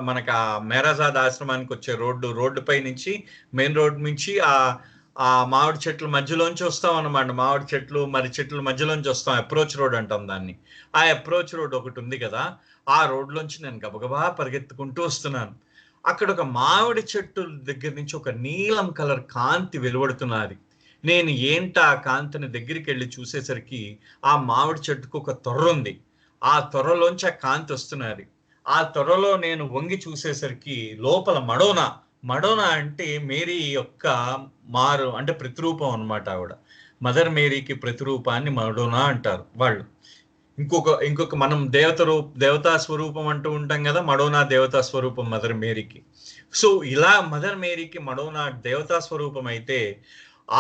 మనకి ఆ మెహరాజాద్ ఆశ్రమానికి వచ్చే రోడ్డుపై నుంచి, మెయిన్ రోడ్ నుంచి ఆ మామిడి చెట్ల మధ్యలోంచి వస్తాం అన్నమాట. మామిడి చెట్లు మరి చెట్ల మధ్యలోంచి వస్తాం, అప్రోచ్ రోడ్ అంటాం దాన్ని. ఆ అప్రోచ్ రోడ్ ఒకటి ఉంది కదా, ఆ రోడ్లోంచి నేను గబగబా పరిగెత్తుకుంటూ వస్తున్నాను. అక్కడ ఒక మామిడి చెట్టు దగ్గర నుంచి ఒక నీలం కలర్ కాంతి వెలువడుతున్నది. నేను ఆ కాంతిని దగ్గరికి వెళ్ళి చూసేసరికి ఆ మామిడి చెట్టుకు ఒక తొర్ర ఉంది. ఆ తొర్రలోంచి ఆ కాంతి వస్తున్నది. ఆ తొర్రలో నేను వంగి చూసేసరికి లోపల మడోనా అంటే మేరీ యొక్క అంటే ప్రతిరూపం అనమాట. ఆవిడ మదర్ మేరీకి ప్రతిరూపాన్ని మడోనా అంటారు వాళ్ళు. ఇంకొక మనం దేవతా స్వరూపం అంటూ ఉంటాం కదా, మడోనా దేవతా స్వరూపం మదర్ మేరీకి. సో ఇలా మదర్ మేరీకి మడోనా దేవతా స్వరూపం అయితే,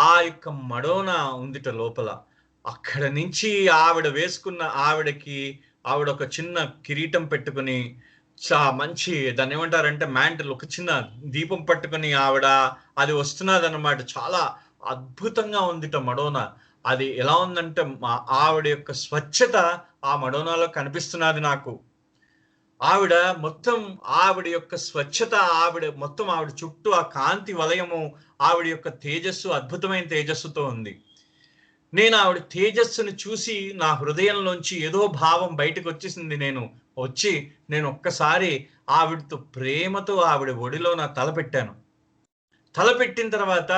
ఆ యొక్క మడోనా ఉందిట లోపల. అక్కడ నుంచి ఆవిడ ఒక చిన్న కిరీటం పెట్టుకుని, మంచి దాన్ని ఏమంటారంటే మ్యాంటిల్, ఒక చిన్న దీపం పట్టుకుని అది వస్తున్నది అన్నమాట. చాలా అద్భుతంగా ఉందిట మడోనా. అది ఎలా ఉందంటే ఆవిడ యొక్క స్వచ్ఛత ఆ మడోనాలో కనిపిస్తున్నది నాకు. ఆవిడ మొత్తం ఆవిడ యొక్క స్వచ్ఛత, ఆవిడ చుట్టూ ఆ కాంతి వలయము, ఆవిడ యొక్క తేజస్సు అద్భుతమైన తేజస్సుతో ఉంది. నేను ఆవిడ తేజస్సును చూసి నా హృదయంలోంచి ఏదో భావం బయటకు వచ్చేసింది. నేను ఒక్కసారి ఆవిడతో ప్రేమతో ఆవిడ ఒడిలో నా తలపెట్టాను. తలపెట్టిన తర్వాత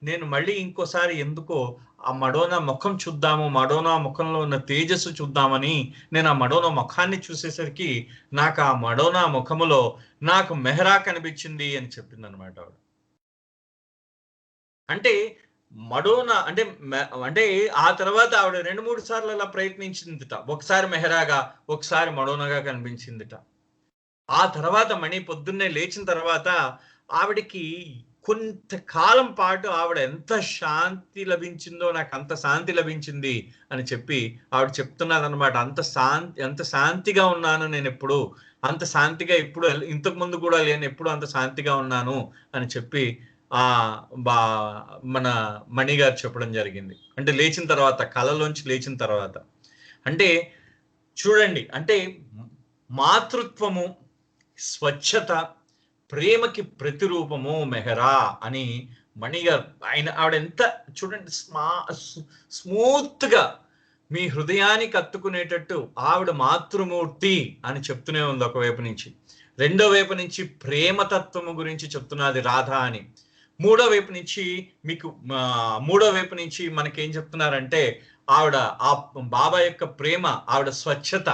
నేను మళ్ళీ ఇంకోసారి ఎందుకో ఆ మడోనా ముఖం చూద్దాము, మడోనా ముఖంలో ఉన్న తేజస్సు చూద్దామని నేను ఆ మడోనా ముఖాన్ని చూసేసరికి నాకు ఆ మడోనా ముఖములో నాకు మెహరా కనిపించింది అని చెప్పింది అనమాట ఆవిడ. అంటే మడోనా అంటే ఆ తర్వాత ఆవిడ 2-3 సార్లు అలా ప్రయత్నించిందిట. ఒకసారి మెహరాగా, ఒకసారి మడోనాగా కనిపించిందిట. ఆ తర్వాత మణి పొద్దున్నే లేచిన తర్వాత ఆవిడికి కొంతకాలం పాటు ఆవిడ ఎంత శాంతి లభించిందో, నాకు అంత శాంతి లభించింది అని చెప్పి ఆవిడ చెప్తున్నదనమాట. అంత శాంతిగా ఉన్నాను నేను ఎప్పుడు, అంత శాంతిగా ఇప్పుడు ఇంతకు ముందు కూడా లేని ఎప్పుడు అంత శాంతిగా ఉన్నాను అని చెప్పి మన మణి గారు చెప్పడం జరిగింది. అంటే లేచిన తర్వాత, కళలోంచి లేచిన తర్వాత. అంటే చూడండి, అంటే మాతృత్వము, స్వచ్ఛత, ప్రేమకి ప్రతిరూపము మెహరా అని మణి గారు ఆవిడ ఎంత చూడండి స్మూత్ గా మీ హృదయానికి అత్తుకునేటట్టు ఆవిడ మాతృమూర్తి అని చెప్తూనే ఉంది ఒకవైపు నుంచి. రెండో వైపు నుంచి ప్రేమతత్వము గురించి చెప్తున్నది రాధ అని. మూడో వైపు నుంచి మనకేం చెప్తున్నారంటే ఆ బాబా యొక్క ప్రేమ, ఆవిడ స్వచ్ఛత,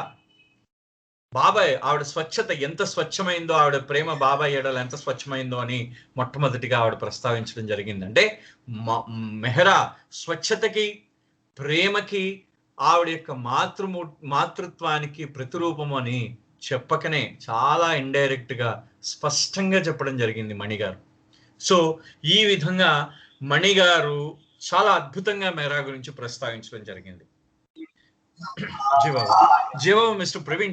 ఆవిడ స్వచ్ఛత ఎంత స్వచ్ఛమైందో, ఆవిడ ప్రేమ బాబాయ్ ఎడల ఎంత స్వచ్ఛమైందో అని మొట్టమొదటిగా ఆవిడ ప్రస్తావించడం జరిగింది. అంటే మెహరా స్వచ్ఛతకి, ప్రేమకి, ఆవిడ యొక్క మాతృత్వానికి ప్రతిరూపము అని చెప్పకనే చాలా ఇండైరెక్ట్ గా స్పష్టంగా చెప్పడం జరిగింది మణి గారు. సో ఈ విధంగా మణి గారు చాలా అద్భుతంగా మెహరా గురించి ప్రస్తావించడం జరిగింది. Jiva, Mr. Praveen,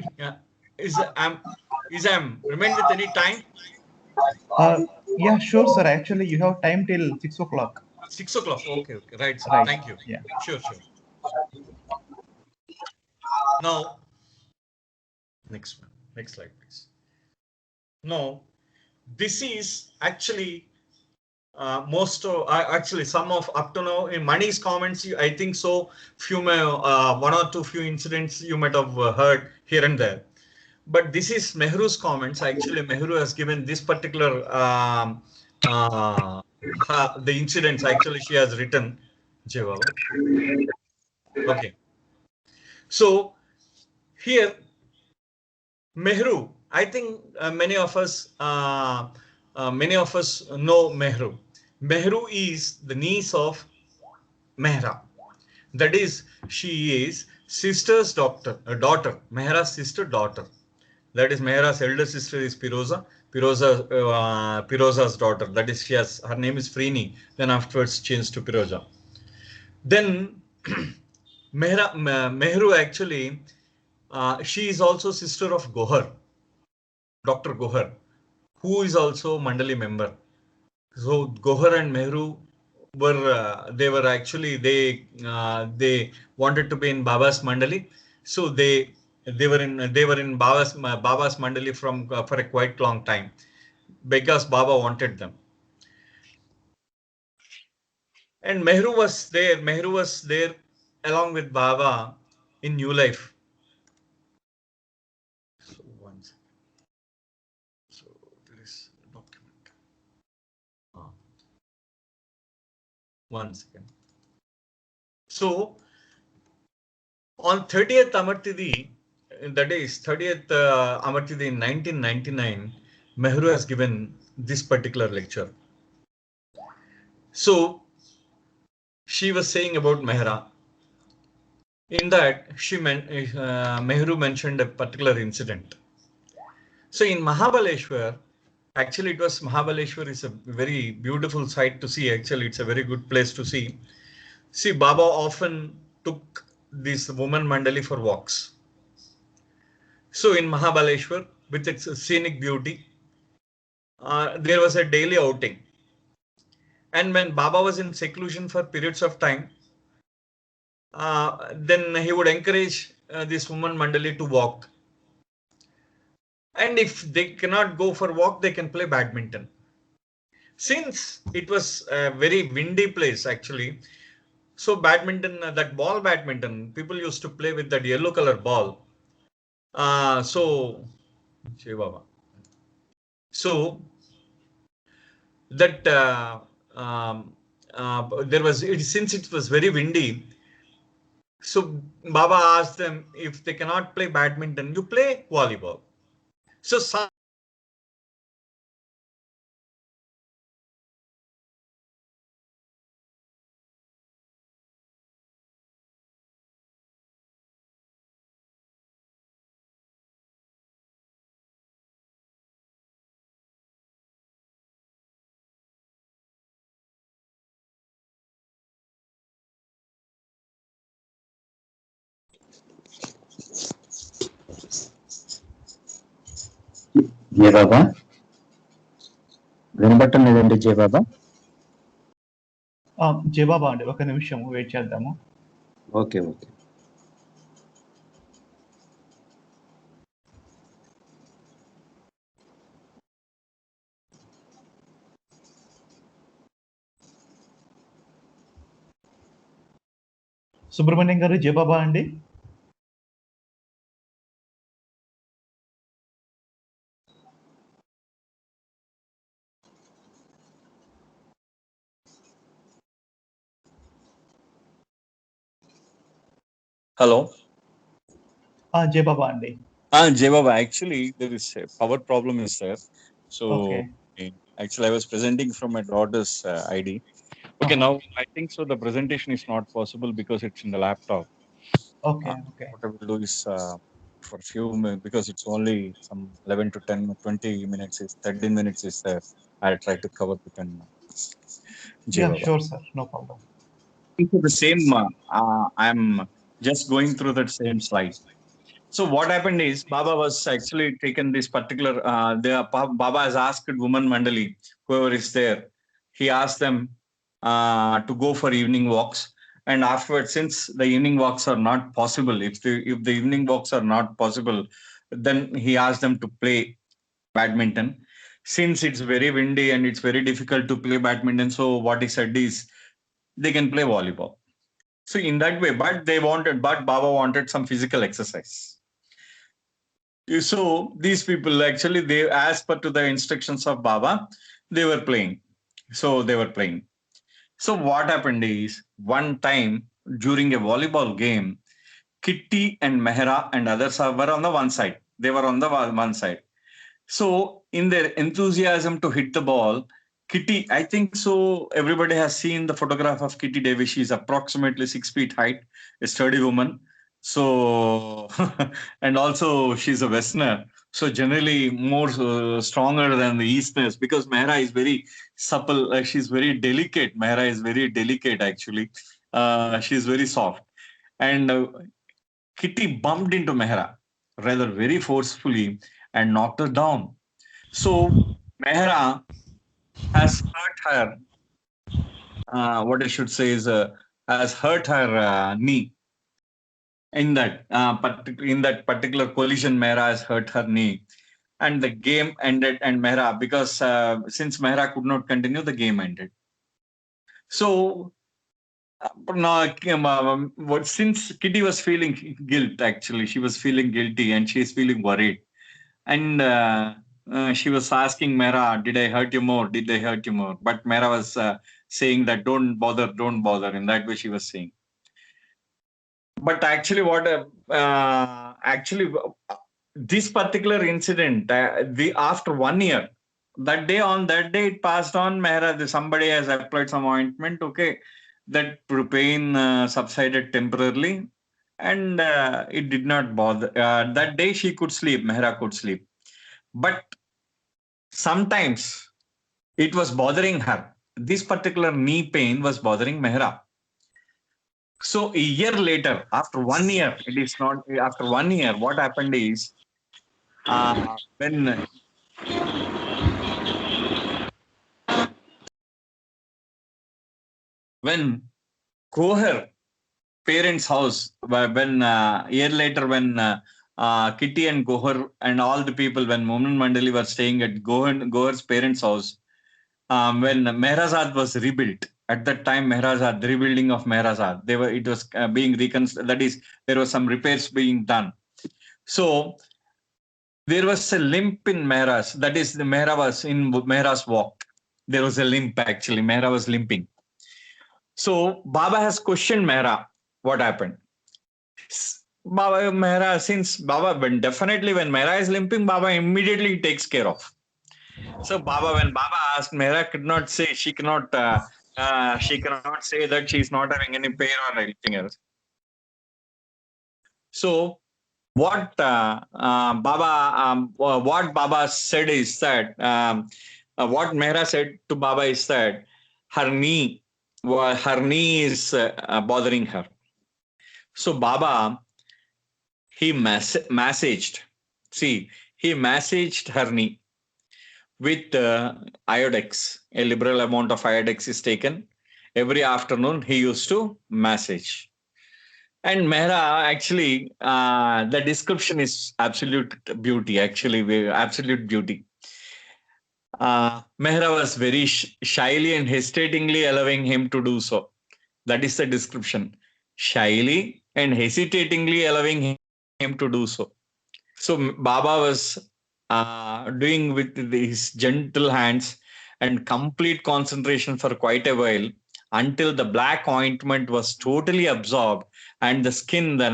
is I'm remain with any time? Yeah, sure, sir. Actually, you have time till 6 o'clock. 6 o'clock. Okay. Right, sir. Right. Thank you. Yeah. Sure. Now, next slide, please. Now, this is actually some of up to now in Mani's comments, I think so one or two few incidents you might have heard here and there, but this is Mehru's comments. Actually Mehru has given this particular the incidents actually she has written. Okay, so here Mehru, I think many of us know Mehru. Mehru is the niece of Mehra. That is, she is sister's daughter, Mehra's sister daughter. That is, Mehra's elder sister is Piroza. Piroza's daughter. That is, her name is Freeni. Then afterwards changed to Piroza. Then Mehru actually, she is also sister of Gohar, Dr. Gohar, who is also Mandali member. So Gohar and Mehru they wanted to be in Baba's Mandali. So they were in Baba's Mandali for a quite long time because Baba wanted them. And Mehru was there along with Baba in New Life. One second. So on 30th Amartidi, that is 30th Amartidi in 1999, Mehru has given this particular lecture. So she was saying about Mehra. In that, Mehru mentioned a particular incident. So in Mahabaleshwar, actually, it was Mahabaleshwar is a very beautiful sight to see. Actually, it's a very good place to see. See, Baba often took this woman Mandali for walks. So in Mahabaleshwar, with its scenic beauty, there was a daily outing. And when Baba was in seclusion for periods of time, then he would encourage this woman Mandali to walk. And if they cannot go for walk, they can play badminton. Since it was a very windy place actually, so badminton, that ball badminton, people used to play with that yellow color ball. So, Jai Baba. So that there was since it was very windy, so Baba asked them if they cannot play badminton, you play volleyball. So some జయ బాబా వినబట్టం లేదండి జయ బాబా. జవాబా అండి, ఒక నిమిషం wait చేద్దాము. Okay okay. Subrahmanyam గారు జవాబా అండి? Hello. జయ బాబా అండి. Jai Baba, actually there is a power problem is there. So Okay. actually I was presenting from my daughter's ID. Okay, now I think so the presentation is not possible because it's in the laptop. Okay. What I will do is for few because it's only some 11 to 10 20 minutes is 13 minutes is there. I'll try to cover it and Jai Baba. Sure sir, no problem. The same I'm just going through that same slide. So what happened is Baba was actually taken this particular Baba has asked woman Mandali, whoever is there, he asked them to go for evening walks, and afterwards, since the evening walks are not possible, if the evening walks are not possible, then he asked them to play badminton. Since it's very windy and it's very difficult to play badminton, so what he said is they can play volleyball. So in that way, but Baba wanted some physical exercise. So these people actually, they, as per to the instructions of Baba, they were playing. So what happened is, one time during a volleyball game, Kitty and Mehra and others were on the one side. They were on the one side. So in their enthusiasm to hit the ball, Kitty, I think so everybody has seen the photograph of Kitty Davis. She's approximately 6 feet height, a sturdy woman. So and also she's a Westerner, so generally more stronger than the Easterners, because Mehra is very supple. She's very delicate. Mehra is very delicate actually. She's very soft, and Kitty bumped into Mehra rather very forcefully and knocked her down. So Mehra has hurt her. What I should say is has hurt her knee. In that particular collision, Mehra has hurt her knee, and the game ended. And Mehra, because since Mehra could not continue, the game ended. So now, since Kitty was feeling guilt, actually, she was feeling guilty and she is feeling worried, and she was asking Mehra, "Did I hurt you more? Did I hurt you more?" But Mehra was saying that, "Don't bother, don't bother." In that way, she was saying. But actually, this particular incident, after 1 year, that day it passed on. Mehra, somebody has applied some ointment. Okay, that pain subsided temporarily, and it did not bother. That day she could sleep. Mehra could sleep, but sometimes it was bothering her. This particular knee pain was bothering Mehra. So a year later, after 1 year, it is not after 1 year, what happened is when Koher parents' house when year later when Kitty and Gohar and all the people, when Momin Mandali were staying at Gohar's parents' house, when Mehrazad was rebuilt. At that time, Mehrazad, the rebuilding of Mehrazad, it was being reconstructed. That is, there was some repairs being done. So there was a limp in Mehraz. That is, the Mehra was in Mehra's walk. There was a limp actually. Mehra was limping. So Baba has questioned Mehra. What happened? Baba Mehra, since Baba, definitely when Mehra is limping, Baba immediately takes care of. So Baba, when Baba asked, Mehra could not say, she cannot say that she is not having any pain or anything else. So what Baba said is that what Mehra said to Baba is that her knee is bothering her. So Baba, he massaged her knee with iodex. A liberal amount of iodex is taken. Every afternoon he used to massage. And Mehra, actually, the description is absolute beauty, actually, absolute beauty. Mehra was very shyly and hesitatingly allowing him to do so. That is the description. Shyly and hesitatingly allowing him to do so. So Baba was doing with his gentle hands and complete concentration for quite a while, until the black ointment was totally absorbed and the skin the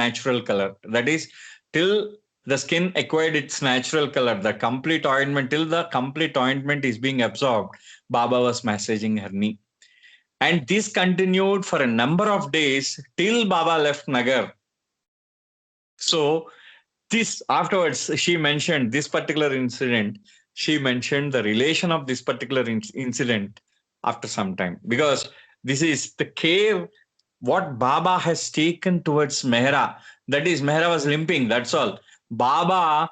natural color. That is, till the skin acquired its natural color, the complete ointment, till the complete ointment is being absorbed, Baba was massaging her knee. And this continued for a number of days till Baba left Nagar. So this afterwards, she mentioned this particular incident. She mentioned the relation of this particular incident after some time, because this is the care what Baba has taken towards Mehra. That is, Mehra was limping. That's all. Baba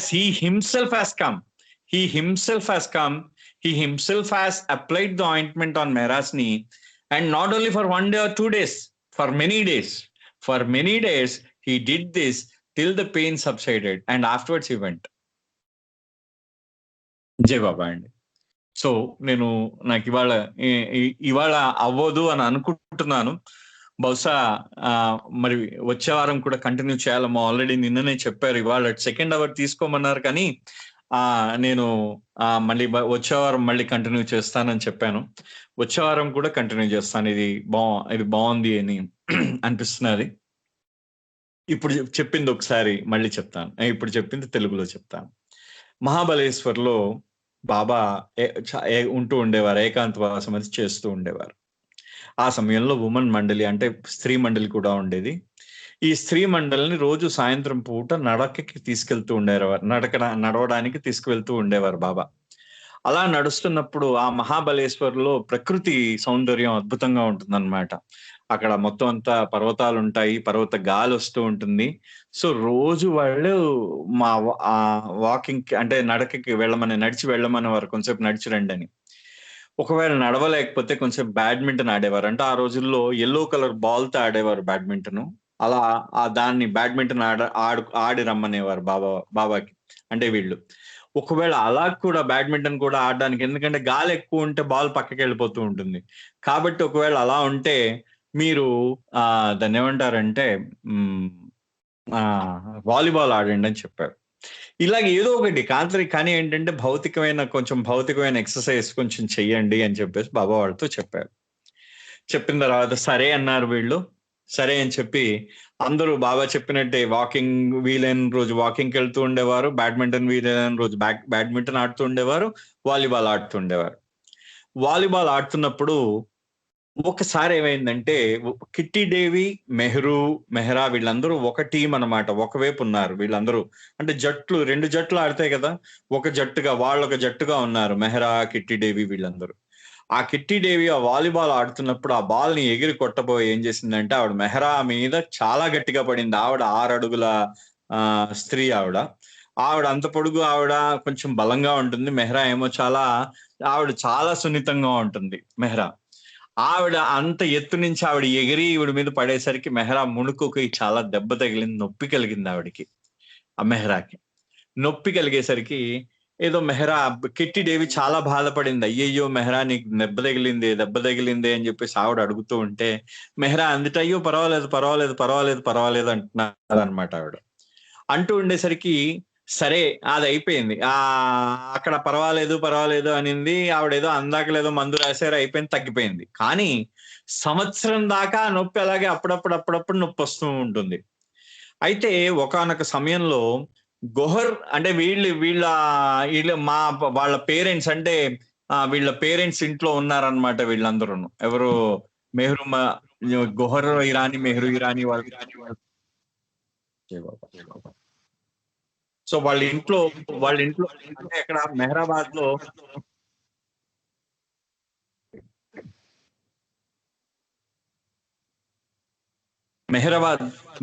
he himself has come. He himself has applied the ointment on Mehra's knee, and not only for 1 day or 2 days, for many days. For many days, he did this till the pain subsided, and afterwards he went. జై బాబా అండి. So నేను నాకు ఇవాళ అవ్వదు అని అనుకుంటున్నాను. బహుశా మరి వచ్చే వారం కూడా కంటిన్యూ చేయాలమ్మా. ఆల్రెడీ నిన్ననే చెప్పారు, ఇవాళ సెకండ్ అవర్ తీసుకోమన్నారు, కానీ నేను మళ్ళీ వచ్చే వారం మళ్ళీ కంటిన్యూ చేస్తానని చెప్పాను. వచ్చే వారం కూడా కంటిన్యూ చేస్తాను. ఇది బాగుంది అని అనిపిస్తున్నది. ఇప్పుడు చెప్పింది ఒకసారి మళ్ళీ చెప్తాను. ఇప్పుడు చెప్పింది తెలుగులో చెప్తాను. మహాబలేశ్వర్లో బాబా ఉంటూ ఉండేవారు, ఏకాంతవాసం అది చేస్తూ ఉండేవారు. ఆ సమయంలో ఉమెన్ మండలి, అంటే స్త్రీ మండలి కూడా ఉండేది. ఈ స్త్రీ మండలిని రోజు సాయంత్రం పూట నడకకి తీసుకెళ్తూ ఉండేవారు, నడవడానికి తీసుకువెళ్తూ ఉండేవారు బాబా. అలా నడుస్తున్నప్పుడు ఆ మహాబలేశ్వర్లో ప్రకృతి సౌందర్యం అద్భుతంగా ఉంటుందన్నమాట. అక్కడ మొత్తం అంతా పర్వతాలు ఉంటాయి, పర్వత గాలి వస్తూ ఉంటుంది. సో రోజు వాళ్ళు మా వాకింగ్ అంటే నడిచి వెళ్ళమని వారు, కొంచెంసేపు నడిచి రండి అని. ఒకవేళ నడవలేకపోతే కొంచెం బ్యాడ్మింటన్ ఆడేవారు. అంటే ఆ రోజుల్లో ఎల్లో కలర్ బాల్ తో ఆడేవారు బ్యాడ్మింటన్. అలా దాన్ని బ్యాడ్మింటన్ ఆడి రమ్మనేవారు బాబాకి. అంటే వీళ్ళు ఒకవేళ అలా కూడా బ్యాడ్మింటన్ కూడా ఆడడానికి, ఎందుకంటే గాలి ఎక్కువ ఉంటే బాల్ పక్కకి వెళ్ళిపోతూ ఉంటుంది. కాబట్టి ఒకవేళ అలా ఉంటే మీరు దాన్ని ఏమంటారంటే వాలీబాల్ ఆడండి అని చెప్పారు. ఇలాగ ఏదో ఒకటి కానీ ఏంటంటే కొంచెం భౌతికమైన ఎక్సర్సైజ్ కొంచెం చెయ్యండి అని చెప్పేసి బాబా వాళ్ళతో చెప్పారు. చెప్పిన తర్వాత సరే అన్నారు వీళ్ళు. సరే అని చెప్పి అందరూ బాబా చెప్పినట్టే వాకింగ్ వీలైన రోజు వాకింగ్కి వెళ్తూ ఉండేవారు, బ్యాడ్మింటన్ వీలైన రోజు బ్యాడ్మింటన్ ఆడుతూ ఉండేవారు, వాలీబాల్ ఆడుతూ ఉండేవారు. వాలీబాల్ ఆడుతున్నప్పుడు ఒకసారి ఏమైందంటే, కిట్టి దేవి, మెహ్రా వీళ్ళందరూ ఒక టీం అన్నమాట, ఒకవైపు ఉన్నారు వీళ్ళందరూ. అంటే రెండు జట్లు ఆడతాయి కదా, వాళ్ళొక జట్టుగా ఉన్నారు, మెహ్రా, కిట్టి దేవి వీళ్ళందరూ. ఆ కిట్టి దేవి ఆ వాలీబాల్ ఆడుతున్నప్పుడు ఆ బాల్ ని ఎగిరి కొట్టబోయి ఏం చేసిందంటే, ఆవిడ మెహ్రా మీద చాలా గట్టిగా పడింది. ఆవిడ 6 అడుగుల స్త్రీ. ఆవిడ అంత పొడుగు, ఆవిడ కొంచెం బలంగా ఉంటుంది. మెహ్రా ఏమో ఆవిడ చాలా సున్నితంగా ఉంటుంది మెహ్రా. ఆవిడ అంత ఎత్తు నుంచి ఆవిడ ఎగిరి ఈవిడ మీద పడేసరికి మెహరా ముణుకుకి చాలా దెబ్బ తగిలింది, నొప్పి కలిగింది ఆవిడకి, ఆ మెహరాకి. నొప్పి కలిగేసరికి ఏదో మెహరా కిట్టి దేవి చాలా బాధపడింది. అయ్యయ్యో మెహరా నీకు దెబ్బ తగిలింది, దెబ్బ తగిలింది అని చెప్పేసి ఆవిడ అడుగుతూ ఉంటే మెహరా అందుట అయ్యో పర్వాలేదు పర్వాలేదు పర్వాలేదు పర్వాలేదు అంటున్నారు అనమాట ఆవిడ. అంటూ ఉండేసరికి సరే అది అయిపోయింది. అక్కడ పర్వాలేదు పర్వాలేదు అనింది ఆవిడ, ఏదో అందాకలేదో మందు రాశారు, అయిపోయింది, తగ్గిపోయింది. కానీ సంవత్సరం దాకా ఆ నొప్పి అలాగే అప్పుడప్పుడు నొప్పి వస్తూ ఉంటుంది. అయితే ఒకానొక సమయంలో గొహర్ అంటే వీళ్ళ వాళ్ళ పేరెంట్స్ అంటే వీళ్ళ పేరెంట్స్ ఇంట్లో ఉన్నారనమాట వీళ్ళందరూ. ఎవరు? మెహ్రూమా, గొహర్ ఇరానీ, మెహ్రూ ఇరానీ వాళ్ళు. సో వాళ్ళ ఇంట్లో అంటే అక్కడ మెహరాబాద్ లో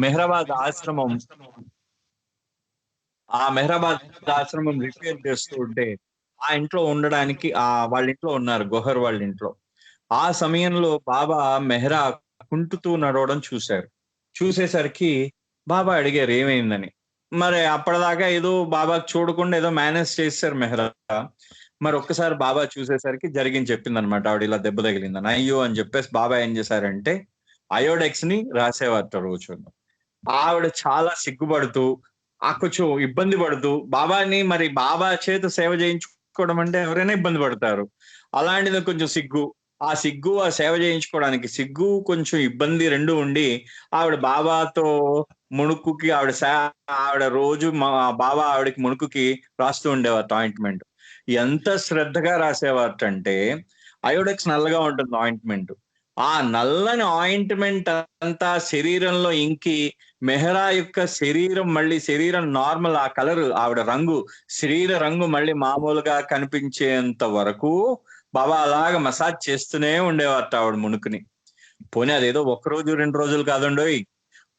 మెహరాబాద్ ఆశ్రమం, ఆ మెహరాబాద్ ఆశ్రమం రిపేర్ చేస్తూ ఉంటే ఆ ఇంట్లో ఉండడానికి వాళ్ళ ఇంట్లో ఉన్నారు, గొహర్ వాళ్ళ ఇంట్లో. ఆ సమయంలో బాబా మెహ్రా కుంటుతూ నడవడం చూశారు. చూసేసరికి బాబా అడిగారు ఏమైందని. మరి అప్పటిదాకా ఏదో బాబా చూడకుండా ఏదో మేనేజ్ చేశారు మెహ్రా. మరి ఒక్కసారి బాబా చూసేసరికి జరిగింది చెప్పింది అనమాట. ఆవిడ ఇలా దెబ్బ తగిలిందని. అయ్యో అని చెప్పేసి బాబా ఏం చేశారంటే అయోడెక్స్ ని రాసేవారట రోజు. ఆవిడ చాలా సిగ్గుపడుతూ కొంచెం ఇబ్బంది పడుతూ బాబాని, మరి బాబా చేత సేవ చేయించుకోవడం అంటే ఎవరైనా ఇబ్బంది పడతారు. అలాంటిది కొంచెం సిగ్గు, ఆ సేవ చేయించుకోవడానికి సిగ్గు కొంచెం ఇబ్బంది రెండు ఉండి ఆవిడ బాబాతో ముణుకుకి ఆవిడ రోజు బాబా ఆవిడకి ముణుకుకి రాస్తూ ఉండేవారు ఆయింట్మెంట్. ఎంత శ్రద్ధగా రాసేవారట అంటే అయోడెక్స్ నల్లగా ఉంటుంది ఆయింట్మెంట్. ఆ నల్లని ఆయింట్మెంట్ అంతా శరీరంలో ఇంకి మెహరా యొక్క శరీరం నార్మల్, ఆ కలర్ ఆవిడ రంగు, శరీర రంగు మళ్ళీ మామూలుగా కనిపించేంత వరకు బాబా అలాగ మసాజ్ చేస్తూనే ఉండేవారట ఆవిడ మునుకుని. పోనీ అదేదో 1 రోజు 2 రోజులు కాదండోయ్,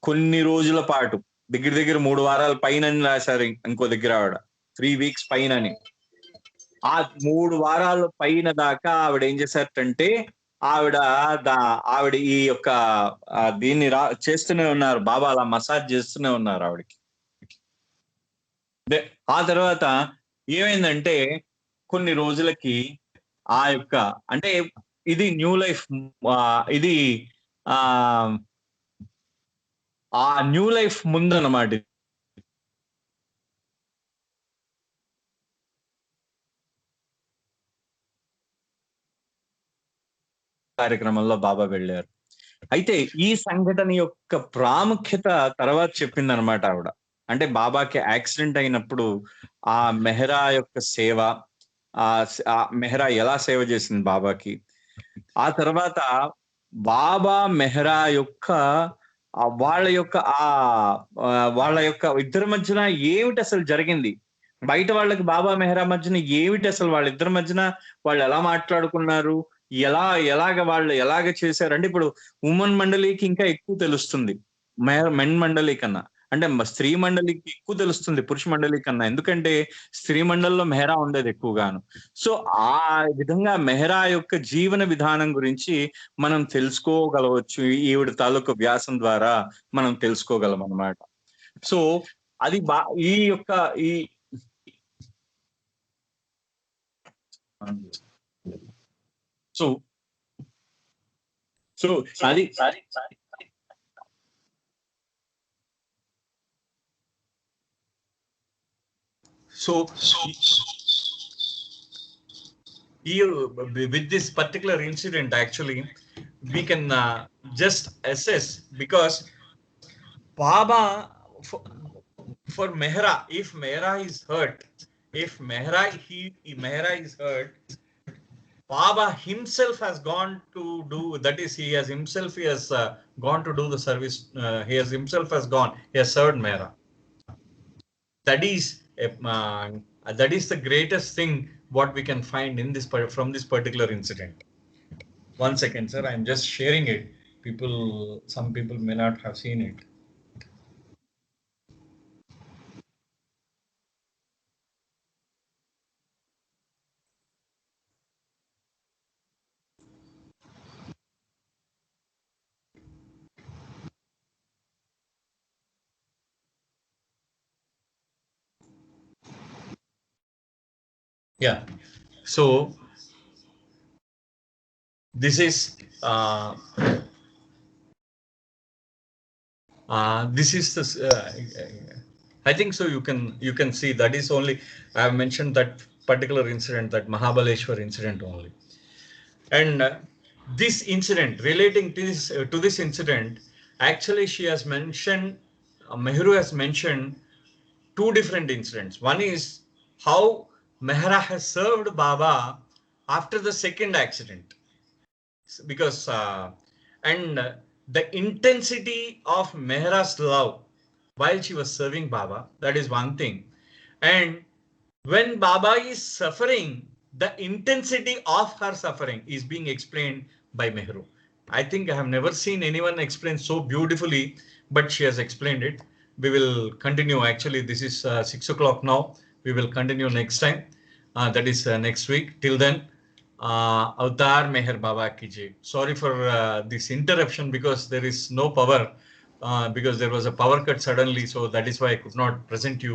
కొన్ని రోజుల పాటు, దగ్గర దగ్గర 3 వారాల పైన రాశారు. ఇంకో దగ్గర ఆవిడ 3 వీక్స్ పైనని. ఆ 3 వారాల పైన దాకా ఆవిడ ఏం చేశారంటే ఆవిడ ఆవిడ ఈ యొక్క దీన్ని చేస్తూనే ఉన్నారు. బాబా అలా మసాజ్ చేస్తూనే ఉన్నారు ఆవిడకి. ఆ తర్వాత ఏమైందంటే కొన్ని రోజులకి ఆ యొక్క అంటే ఇది న్యూ లైఫ్, ఇది ఆ న్యూ లైఫ్ ముందన్నమాట. కార్యక్రమంలో బాబా వెళ్ళారు. అయితే ఈ సంఘటన యొక్క ప్రాముఖ్యత తర్వాత చెప్పిందనమాట ఆవిడ. అంటే బాబాకి యాక్సిడెంట్ అయినప్పుడు ఆ మెహరా యొక్క సేవ, ఆ మెహరా ఎలా సేవ చేసింది బాబాకి, ఆ తర్వాత బాబా మెహరా యొక్క వాళ్ళ యొక్క ఇద్దరి మధ్యన ఏమిటి అసలు జరిగింది, బయట వాళ్ళకి బాబా మెహరా మధ్యన ఏమిటి అసలు, వాళ్ళిద్దరి మధ్యన వాళ్ళు ఎలా మాట్లాడుకున్నారు, వాళ్ళు ఎలాగ చేశారు అంటే ఇప్పుడు ఉమెన్ మండలికి ఇంకా ఎక్కువ తెలుస్తుంది మెన్ మండలి కన్నా. అంటే స్త్రీ మండలికి ఎక్కువ తెలుస్తుంది పురుష మండలి కన్నా, ఎందుకంటే స్త్రీ మండలిలో మెహరా ఉండేది ఎక్కువగాను. సో ఆ విధంగా మెహరా యొక్క జీవన విధానం గురించి మనం తెలుసుకోగలవచ్చు, ఈవిడ తాలూకు వ్యాసం ద్వారా మనం తెలుసుకోగలం అన్నమాట. సో అది ఈ యొక్క ఈ సో సో అది So with this particular incident, actually, we can just assess, because Baba, for Mehra, if Mehra is hurt, Mehra is hurt, Baba himself has gone to do, that is, he has gone to do the service. He has served Mehra. That is the greatest thing what we can find in this from this particular incident. One second, sir, I'm just sharing it. Some people may not have seen it. Yeah. So this is I think so. You can see that is only I have mentioned that particular incident, that Mahabaleshwar incident only, and this incident relating to this incident, actually she has mentioned, Mehru has mentioned two different incidents. One is how Mehra has served Baba after the second accident, because and the intensity of Mehra's love while she was serving Baba, that is one thing. And when Baba is suffering, the intensity of her suffering is being explained by Mehru. I think I have never seen anyone explain so beautifully, but she has explained it. We will continue. Actually, this is 6 o'clock now. We will continue next time. That is next week. Till then, Avatar Meher Baba ki jai. Sorry for this interruption because there is no power, because there was a power cut suddenly. So that is why I could not present you